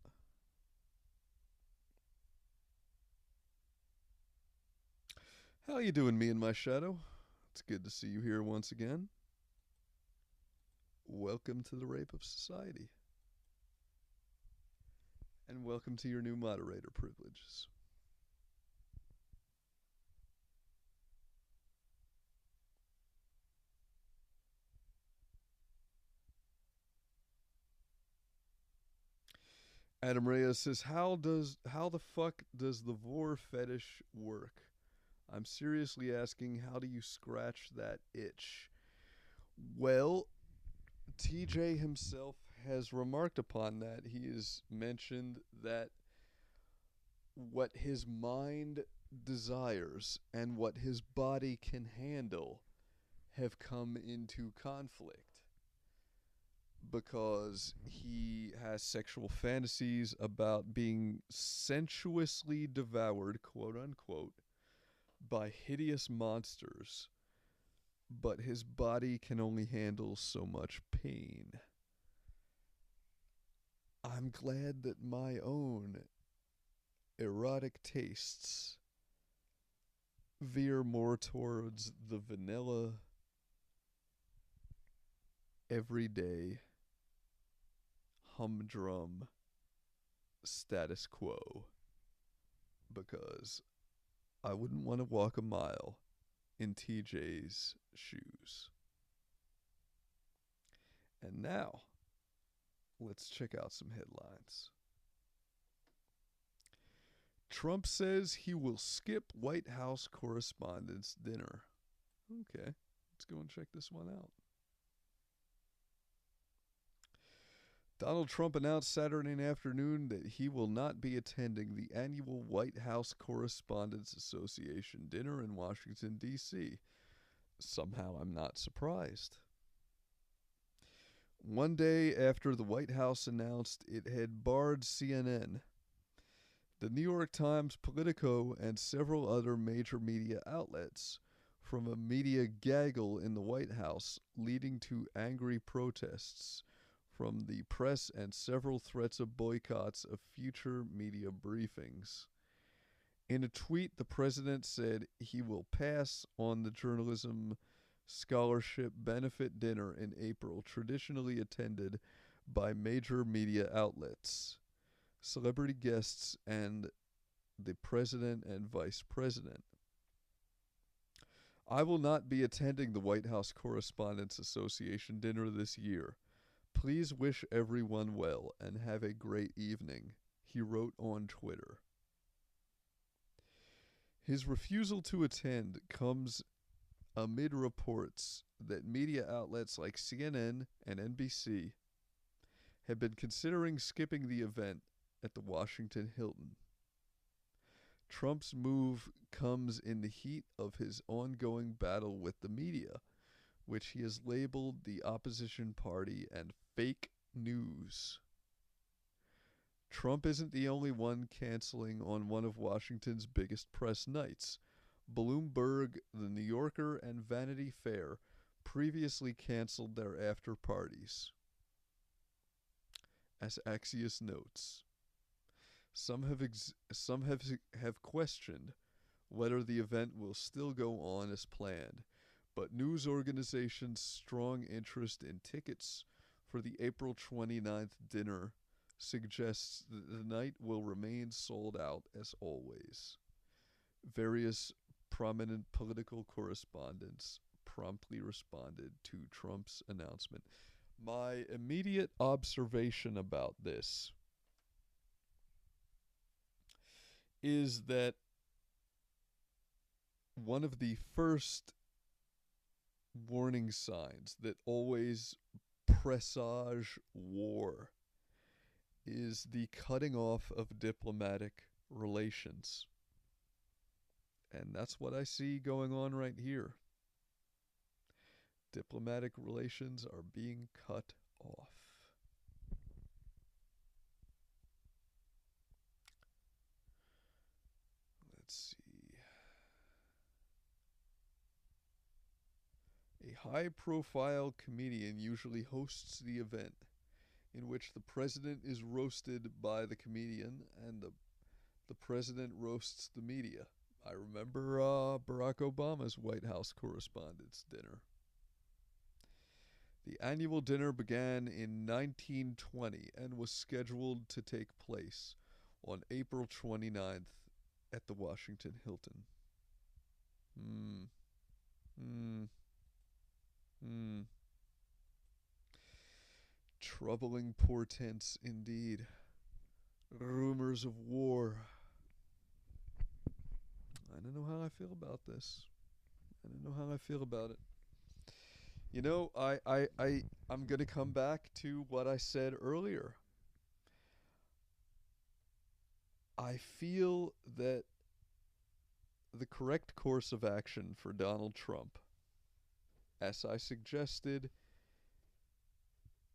How you doing, me and my shadow? It's good to see you here once again. Welcome to the Rape of Society. And welcome to your new moderator privileges. Adam Reyes says, how the fuck does the vor fetish work? I'm seriously asking, how do you scratch that itch? Well, TJ himself has remarked upon that. He has mentioned that what his mind desires and what his body can handle have come into conflict, because he has sexual fantasies about being sensuously devoured, quote unquote, by hideous monsters, but his body can only handle so much pain. I'm glad that my own erotic tastes veer more towards the vanilla, everyday, humdrum status quo, because I wouldn't want to walk a mile in TJ's shoes. And now, let's check out some headlines. Trump says he will skip White House Correspondents' Dinner. Okay, let's go and check this one out. Donald Trump announced Saturday afternoon that he will not be attending the annual White House Correspondents Association dinner in Washington, D.C. Somehow I'm not surprised. One day after the White House announced it had barred CNN, the New York Times, Politico, and several other major media outlets from a media gaggle in the White House, leading to angry protests from the press and several threats of boycotts of future media briefings. In a tweet, the president said he will pass on the journalism scholarship benefit dinner in April, traditionally attended by major media outlets, celebrity guests, and the president and vice president. I will not be attending the White House Correspondents Association dinner this year. Please wish everyone well and have a great evening, he wrote on Twitter. His refusal to attend comes amid reports that media outlets like CNN and NBC have been considering skipping the event at the Washington Hilton. Trump's move comes in the heat of his ongoing battle with the media, which he has labeled the opposition party and fake news. Trump isn't the only one canceling on one of Washington's biggest press nights. Bloomberg, The New Yorker, and Vanity Fair previously canceled their after parties. As Axios notes, some have questioned whether the event will still go on as planned, but news organizations' strong interest in tickets for the April 29th dinner suggests that the night will remain sold out as always. Various prominent political correspondents promptly responded to Trump's announcement. My immediate observation about this is that one of the first warning signs that always presage war is the cutting off of diplomatic relations. And that's what I see going on right here. Diplomatic relations are being cut off. Let's see. A high-profile comedian usually hosts the event, in which the president is roasted by the comedian and the president roasts the media. I remember Barack Obama's White House Correspondents' Dinner. The annual dinner began in 1920 and was scheduled to take place on April 29th at the Washington Hilton. Troubling portents indeed. Rumors of war. I don't know how I feel about this. I don't know how I feel about it. You know, I'm going to come back to what I said earlier. I feel that the correct course of action for Donald Trump, as I suggested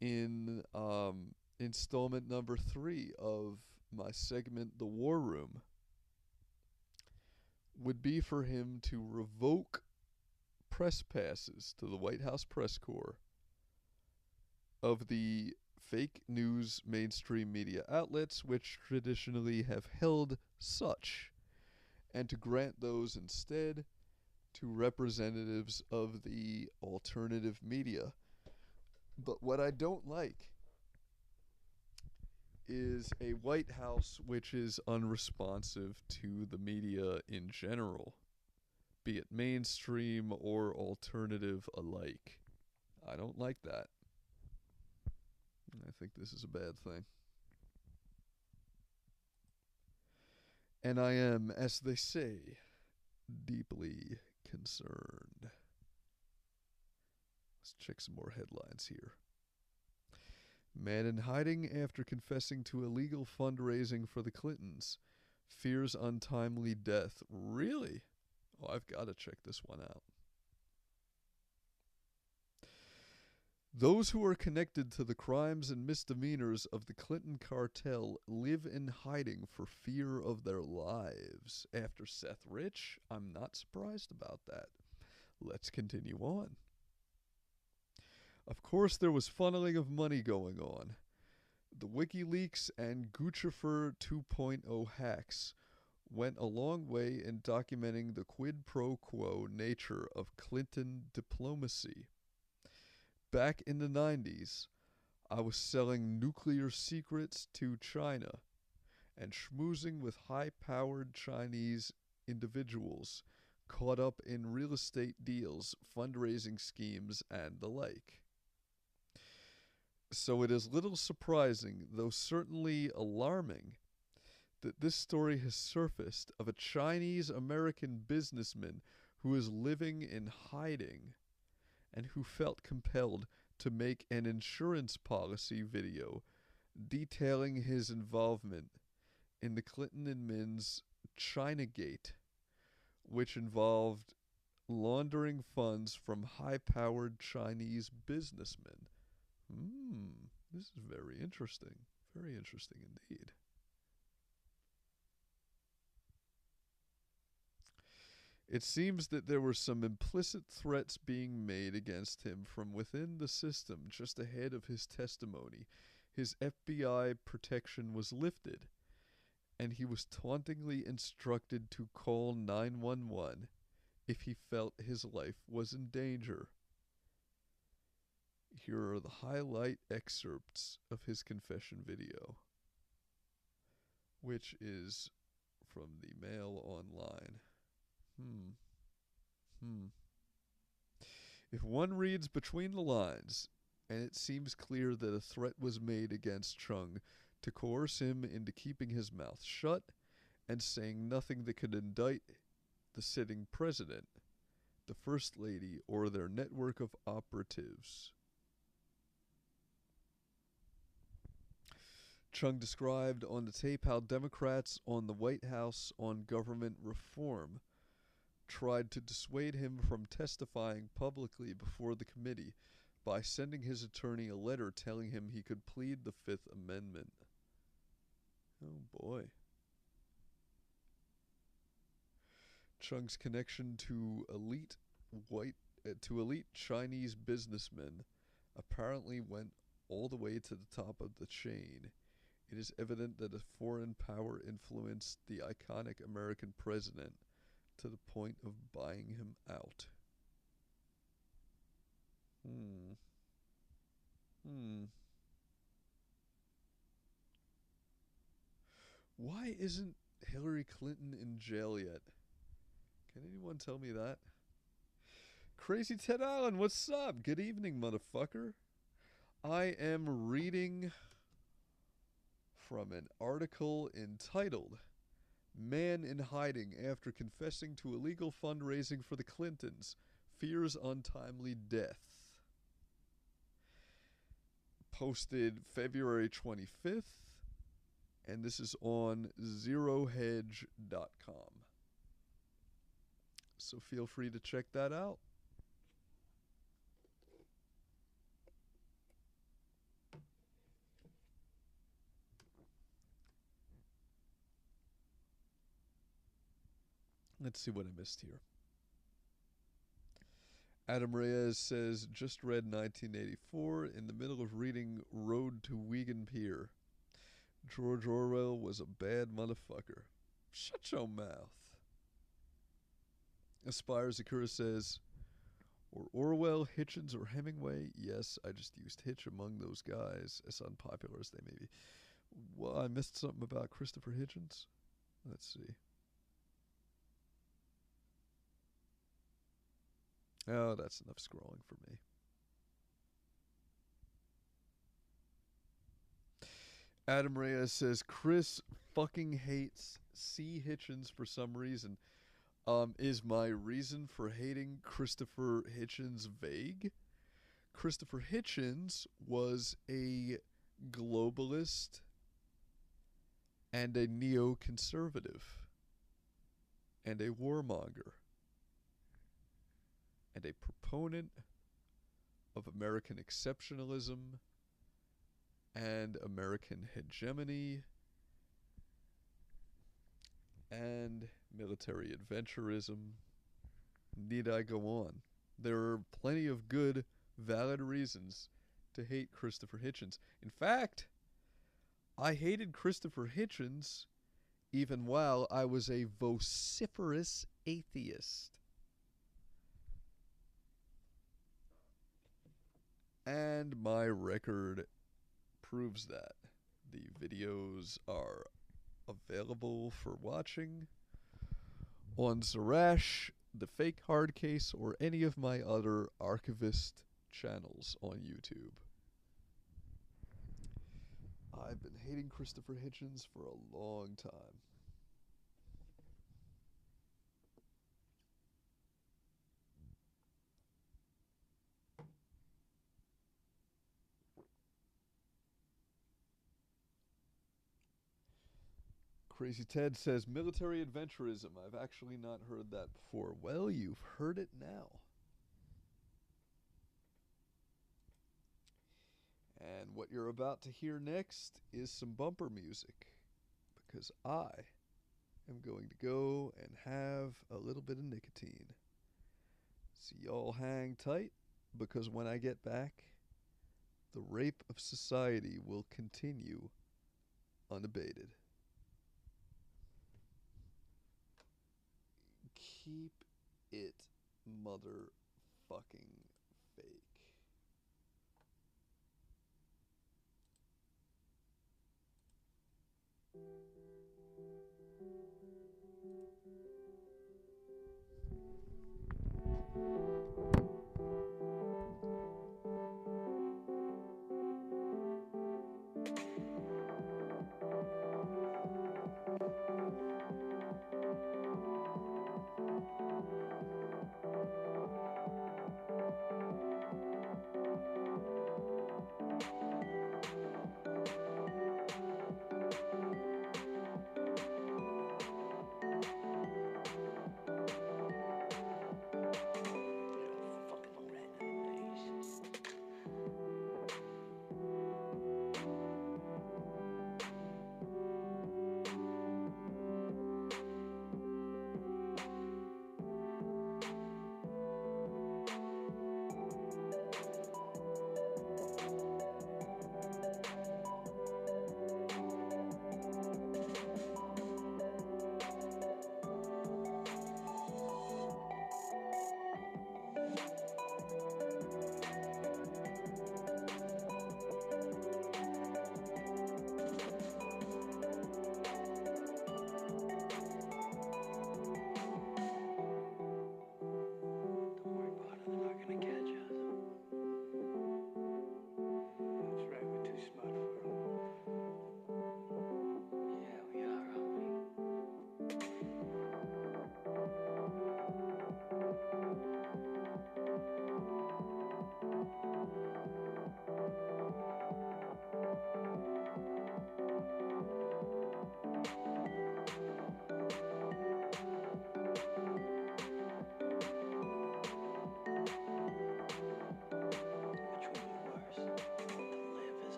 in installment number 3 of my segment, The War Room, would be for him to revoke press passes to the White House press corps of the fake news mainstream media outlets which traditionally have held such, and to grant those instead to representatives of the alternative media. But what I don't like is a White House which is unresponsive to the media in general, be it mainstream or alternative alike. I don't like that. I think this is a bad thing. And I am, as they say, deeply concerned. Let's check some more headlines here. Man in hiding after confessing to illegal fundraising for the Clintons. Fears untimely death. Really? Oh, I've got to check this one out. Those who are connected to the crimes and misdemeanors of the Clinton cartel live in hiding for fear of their lives. After Seth Rich, I'm not surprised about that. Let's continue on. Of course, there was funneling of money going on. The WikiLeaks and Guccifer 2.0 hacks went a long way in documenting the quid pro quo nature of Clinton diplomacy. Back in the 90s, I was selling nuclear secrets to China and schmoozing with high-powered Chinese individuals caught up in real estate deals, fundraising schemes, and the like. So it is little surprising, though certainly alarming, that this story has surfaced of a Chinese-American businessman who is living in hiding and who felt compelled to make an insurance policy video detailing his involvement in the Clinton admin's Chinagate, which involved laundering funds from high-powered Chinese businessmen. This is very interesting. Very interesting indeed. It seems that there were some implicit threats being made against him from within the system just ahead of his testimony. His FBI protection was lifted, and he was tauntingly instructed to call 911 if he felt his life was in danger. Here are the highlight excerpts of his confession video, which is from the Mail Online. If one reads between the lines, and it seems clear that a threat was made against Chung to coerce him into keeping his mouth shut and saying nothing that could indict the sitting president, the First Lady, or their network of operatives. Chung described on the tape how Democrats on the White House on government reform tried to dissuade him from testifying publicly before the committee by sending his attorney a letter telling him he could plead the Fifth Amendment. Oh boy. Chung's connection to elite Chinese businessmen apparently went all the way to the top of the chain. It is evident that a foreign power influenced the iconic American president to the point of buying him out. Why isn't Hillary Clinton in jail yet? Can anyone tell me that? Crazy Ted Allen, what's up? Good evening, motherfucker. I am reading from an article entitled Man in Hiding After Confessing to Illegal Fundraising for the Clintons, Fears Untimely Death. Posted February 25th, and this is on zerohedge.com. So feel free to check that out. Let's see what I missed here. Adam Reyes says, just read 1984 in the middle of reading Road to Wigan Pier. George Orwell was a bad motherfucker. Shut your mouth. Aspire Zakura says, or Orwell, Hitchens, or Hemingway? Yes, I just used Hitch among those guys, as unpopular as they may be. Well, I missed something about Christopher Hitchens. Let's see. Oh, that's enough scrolling for me. Adam Reyes says, Chris fucking hates C. Hitchens for some reason. Is my reason for hating Christopher Hitchens vague? Christopher Hitchens was a globalist and a neoconservative and a warmonger and a proponent of American exceptionalism and American hegemony and military adventurism. Need I go on? There are plenty of good, valid reasons to hate Christopher Hitchens. In fact, I hated Christopher Hitchens even while I was a vociferous atheist. And my record proves that. The videos are available for watching on Zerash, the Fake Hard Case, or any of my other archivist channels on YouTube. I've been hating Christopher Hitchens for a long time. Crazy Ted says, military adventurism. I've actually not heard that before. Well, you've heard it now. And what you're about to hear next is some bumper music, because I am going to go and have a little bit of nicotine. So y'all hang tight, because when I get back, the rape of society will continue unabated. Keep it motherfucking fake.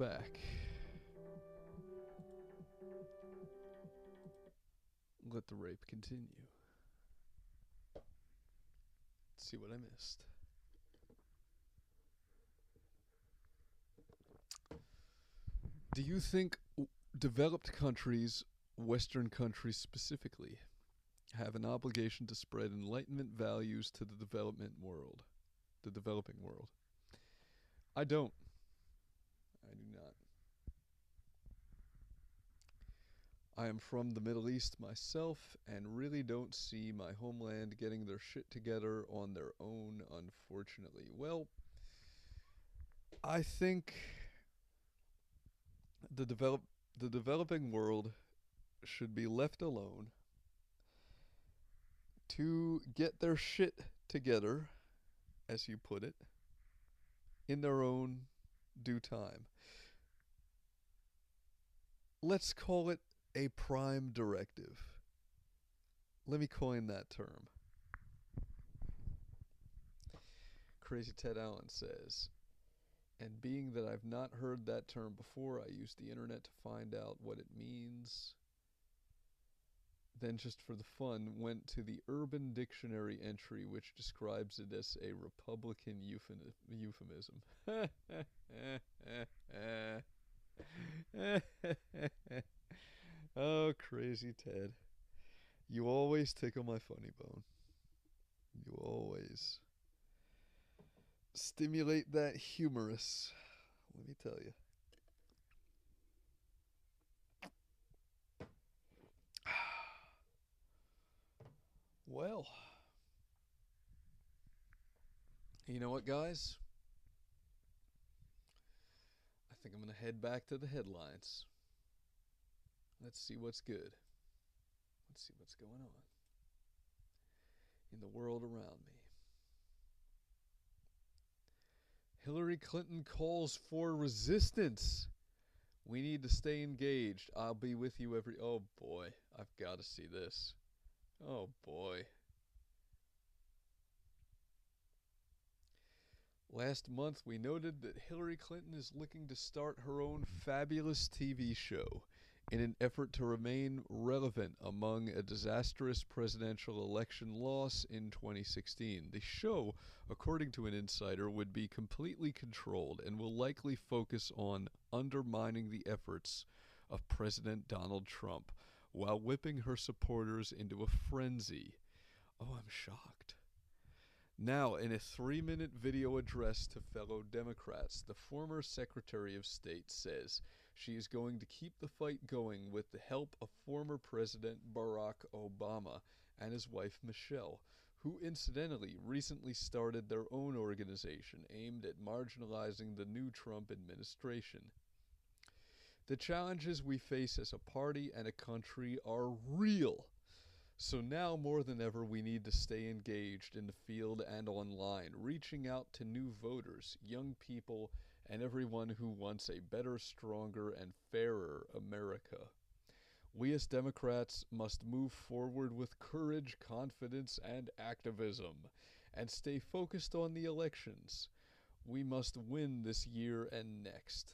back. Let the rape continue. Let's see what I missed. Do you think developed countries, Western countries specifically, have an obligation to spread Enlightenment values to the development world? The developing world? I don't. I do not. I am from the Middle East myself and really don't see my homeland getting their shit together on their own, unfortunately. Well, I think the developing world should be left alone to get their shit together, as you put it, in their own due time. Let's call it a prime directive. Let me coin that term. Crazy Ted Allen says, and being that I've not heard that term before, I used the internet to find out what it means. Then, just for the fun, went to the Urban Dictionary entry, which describes it as a Republican euphemism. Oh, Crazy Ted. You always tickle my funny bone. You always stimulate that humorous. Let me tell you. Well, you know what, guys? I think I'm going to head back to the headlines. Let's see what's good. Let's see what's going on in the world around me. Hillary Clinton calls for resistance. We need to stay engaged. I'll be with you every... Oh, boy. I've got to see this. Oh, boy. Last month, we noted that Hillary Clinton is looking to start her own fabulous TV show in an effort to remain relevant among a disastrous presidential election loss in 2016. The show, according to an insider, would be completely controlled and will likely focus on undermining the efforts of President Donald Trump while whipping her supporters into a frenzy. Oh, I'm shocked. Now, in a 3-minute video address to fellow Democrats, the former Secretary of State says she is going to keep the fight going with the help of former President Barack Obama and his wife Michelle, who incidentally recently started their own organization aimed at marginalizing the new Trump administration. The challenges we face as a party and a country are real. So now more than ever, we need to stay engaged in the field and online, reaching out to new voters, young people, and everyone who wants a better, stronger, and fairer America. We as Democrats must move forward with courage, confidence, and activism, and stay focused on the elections. We must win this year and next.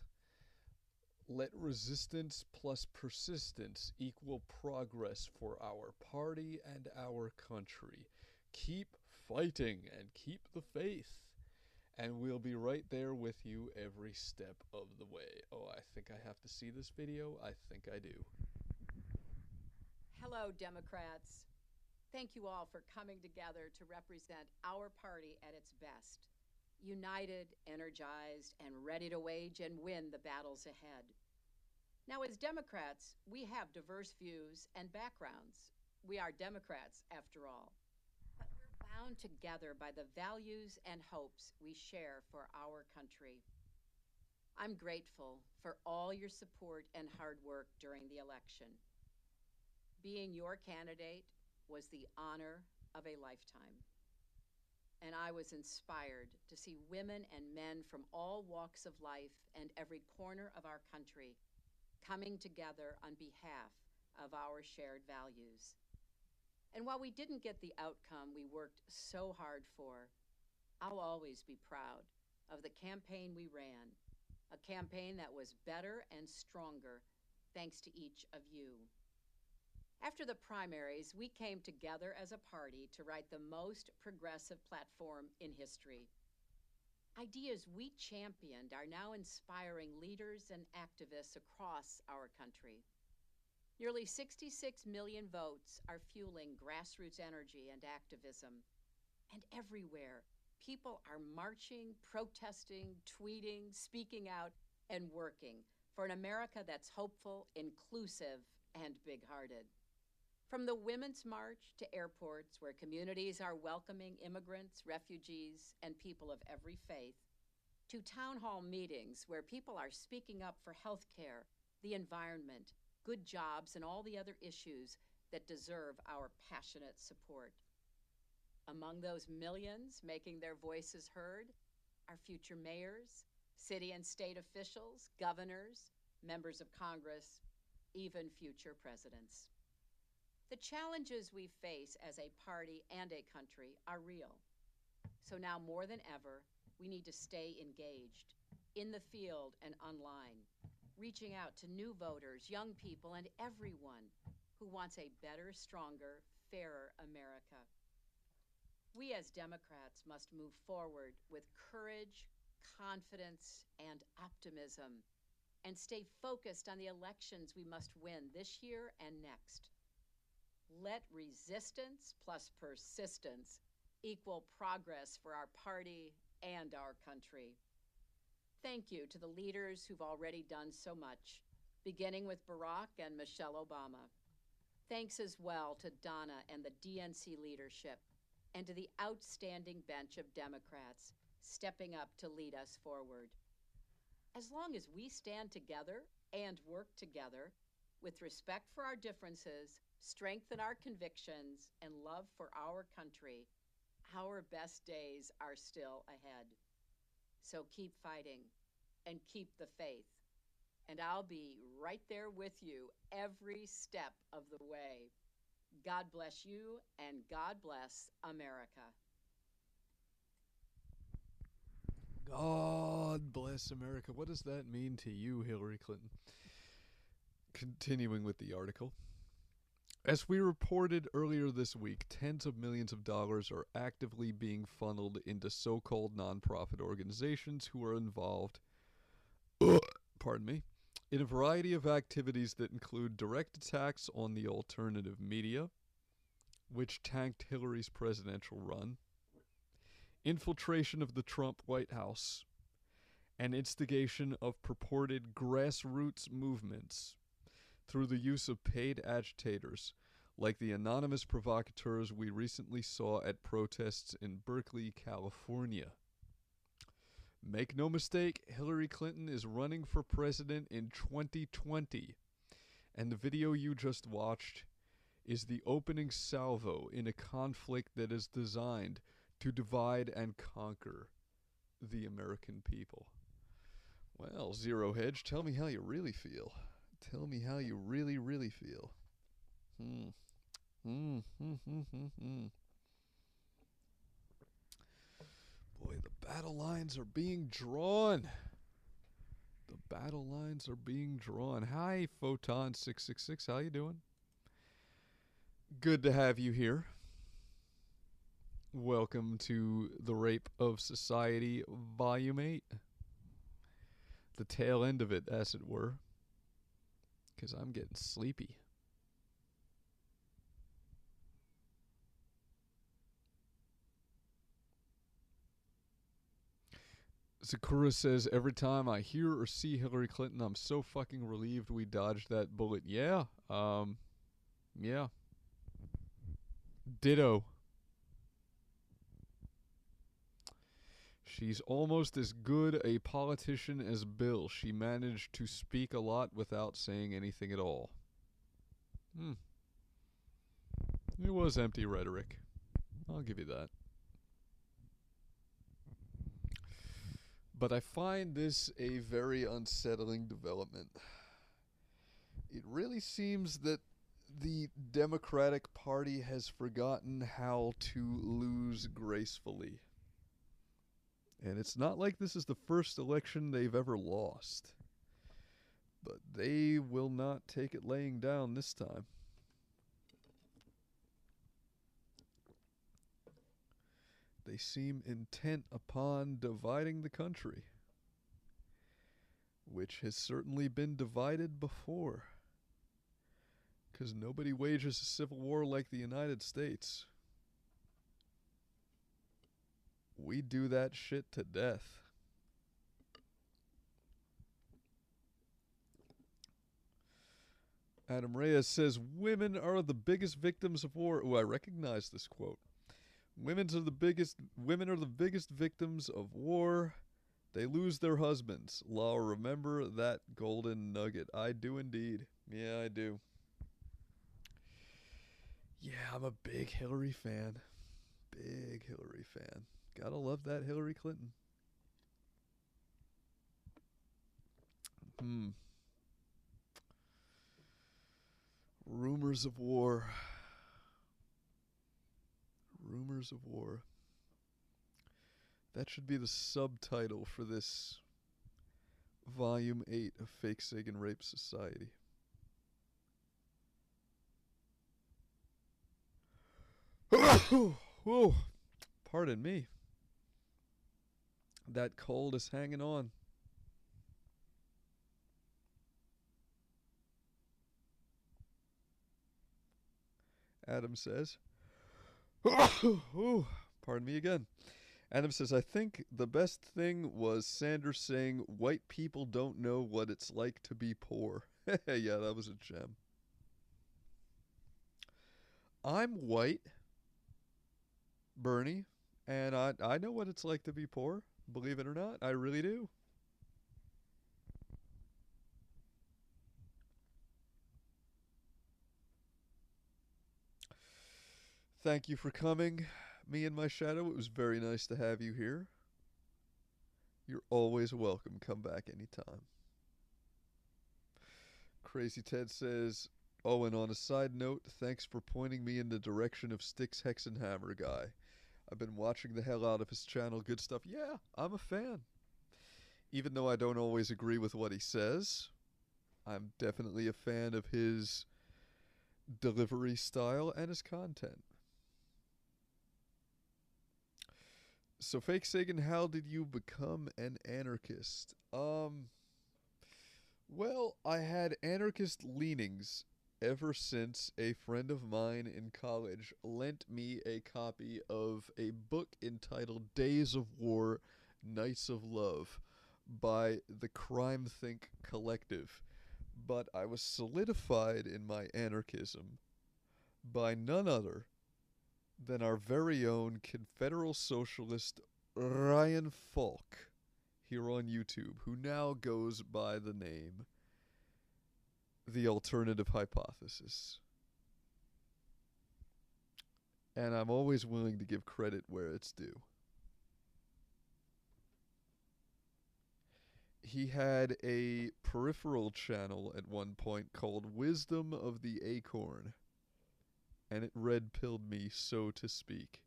Let resistance plus persistence equal progress for our party and our country. Keep fighting and keep the faith. And we'll be right there with you every step of the way. Oh, I think I have to see this video. I think I do. Hello, Democrats. Thank you all for coming together to represent our party at its best. United, energized, and ready to wage and win the battles ahead. Now, as Democrats, we have diverse views and backgrounds. We are Democrats, after all. But we're bound together by the values and hopes we share for our country. I'm grateful for all your support and hard work during the election. Being your candidate was the honor of a lifetime. And I was inspired to see women and men from all walks of life and every corner of our country coming together on behalf of our shared values. And while we didn't get the outcome we worked so hard for, I'll always be proud of the campaign we ran a campaign that was better and stronger thanks to each of you. After the primaries, we came together as a party to write the most progressive platform in history. Ideas we championed are now inspiring leaders and activists across our country. Nearly 66 million votes are fueling grassroots energy and activism. And everywhere, people are marching, protesting, tweeting, speaking out, and working for an America that's hopeful, inclusive, and big-hearted. From the Women's March to airports where communities are welcoming immigrants, refugees, and people of every faith, to town hall meetings where people are speaking up for health care, the environment, good jobs, and all the other issues that deserve our passionate support. Among those millions making their voices heard are future mayors, city and state officials, governors, members of Congress, even future presidents. The challenges we face as a party and a country are real. So now more than ever, we need to stay engaged in the field and online, reaching out to new voters, young people, and everyone who wants a better, stronger, fairer America. We as Democrats must move forward with courage, confidence, and optimism, and stay focused on the elections we must win this year and next. Let resistance plus persistence equal progress for our party and our country. Thank you to the leaders who've already done so much, beginning with Barack and Michelle Obama. Thanks as well to Donna and the DNC leadership, and to the outstanding bench of Democrats stepping up to lead us forward. As long as we stand together and work together with respect for our differences, strengthen our convictions, and love for our country, our best days are still ahead. So keep fighting and keep the faith, and I'll be right there with you every step of the way. God bless you, and God bless America. God bless America. What does that mean to you, Hillary Clinton? Continuing with the article. As we reported earlier this week, tens of millions of dollars are actively being funneled into so-called nonprofit organizations who are involved, in a variety of activities that include direct attacks on the alternative media, which tanked Hillary's presidential run, infiltration of the Trump White House, and instigation of purported grassroots movements through the use of paid agitators, like the anonymous provocateurs we recently saw at protests in Berkeley, California. Make no mistake, Hillary Clinton is running for president in 2020, and the video you just watched is the opening salvo in a conflict that is designed to divide and conquer the American people. Well, Zero Hedge, tell me how you really feel. Tell me how you really, really feel. Boy, the battle lines are being drawn. The battle lines are being drawn. Hi, Photon666. How you doing? Good to have you here. Welcome to The Rape of Society, Volume 8. The tail end of it, as it were. Because I'm getting sleepy. Sakura says, every time I hear or see Hillary Clinton, I'm so fucking relieved we dodged that bullet. Yeah. Yeah. Ditto. She's almost as good a politician as Bill. She managed to speak a lot without saying anything at all. It was empty rhetoric. I'll give you that. But I find this a very unsettling development. It really seems that the Democratic Party has forgotten how to lose gracefully. And it's not like this is the first election they've ever lost. But they will not take it laying down this time. They seem intent upon dividing the country, which has certainly been divided before. Because nobody wages a civil war like the United States. We do that shit to death. Adam Reyes says, women are the biggest victims of war. Oh, I recognize this quote. Women are the biggest victims of war. They lose their husbands. Law, remember that golden nugget. I do indeed. Yeah, I do. Yeah, I'm a big Hillary fan. Big Hillary fan. Gotta love that Hillary Clinton. Rumors of war. Rumors of war. That should be the subtitle for this Volume 8 of Fakesagan Rape Society. Whoa. Pardon me. That cold is hanging on. Adam says. Pardon me again. Adam says, I think the best thing was Sanders saying white people don't know what it's like to be poor. Yeah, that was a gem. I'm white, Bernie, and I know what it's like to be poor. Believe it or not, I really do. Thank you for coming, me and my shadow. It was very nice to have you here. You're always welcome. Come back anytime. Crazy Ted says, oh, and on a side note, thanks for pointing me in the direction of Styx Hexenhammer guy. I've been watching the hell out of his channel. Good stuff. Yeah, I'm a fan. Even though I don't always agree with what he says, I'm definitely a fan of his delivery style and his content. So, Fakesagan, how did you become an anarchist? Well, I had anarchist leanings ever since a friend of mine in college lent me a copy of a book entitled Days of War, Nights of Love by the Crime Think Collective. But I was solidified in my anarchism by none other than our very own Confederal Socialist Ryan Falk here on YouTube, who now goes by the name The Alternative Hypothesis. And I'm always willing to give credit where it's due. He had a peripheral channel at one point called Wisdom of the Acorn, and it red-pilled me, so to speak.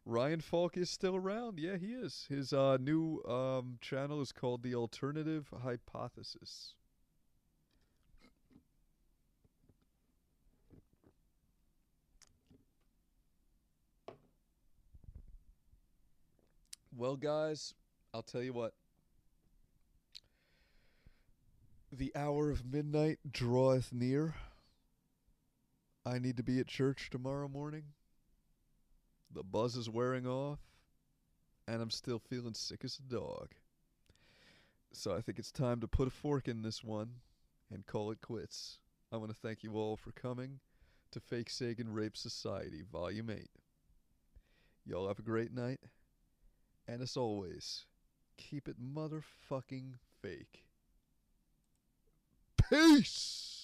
Ryan Falk is still around. Yeah, he is. His new channel is called The Alternative Hypothesis. Well, guys, I'll tell you what. The hour of midnight draweth near. I need to be at church tomorrow morning. The buzz is wearing off, and I'm still feeling sick as a dog. So I think it's time to put a fork in this one and call it quits. I want to thank you all for coming to Fakesagan Rape Society, Volume 8. Y'all have a great night, and as always, keep it motherfucking fake. Peace!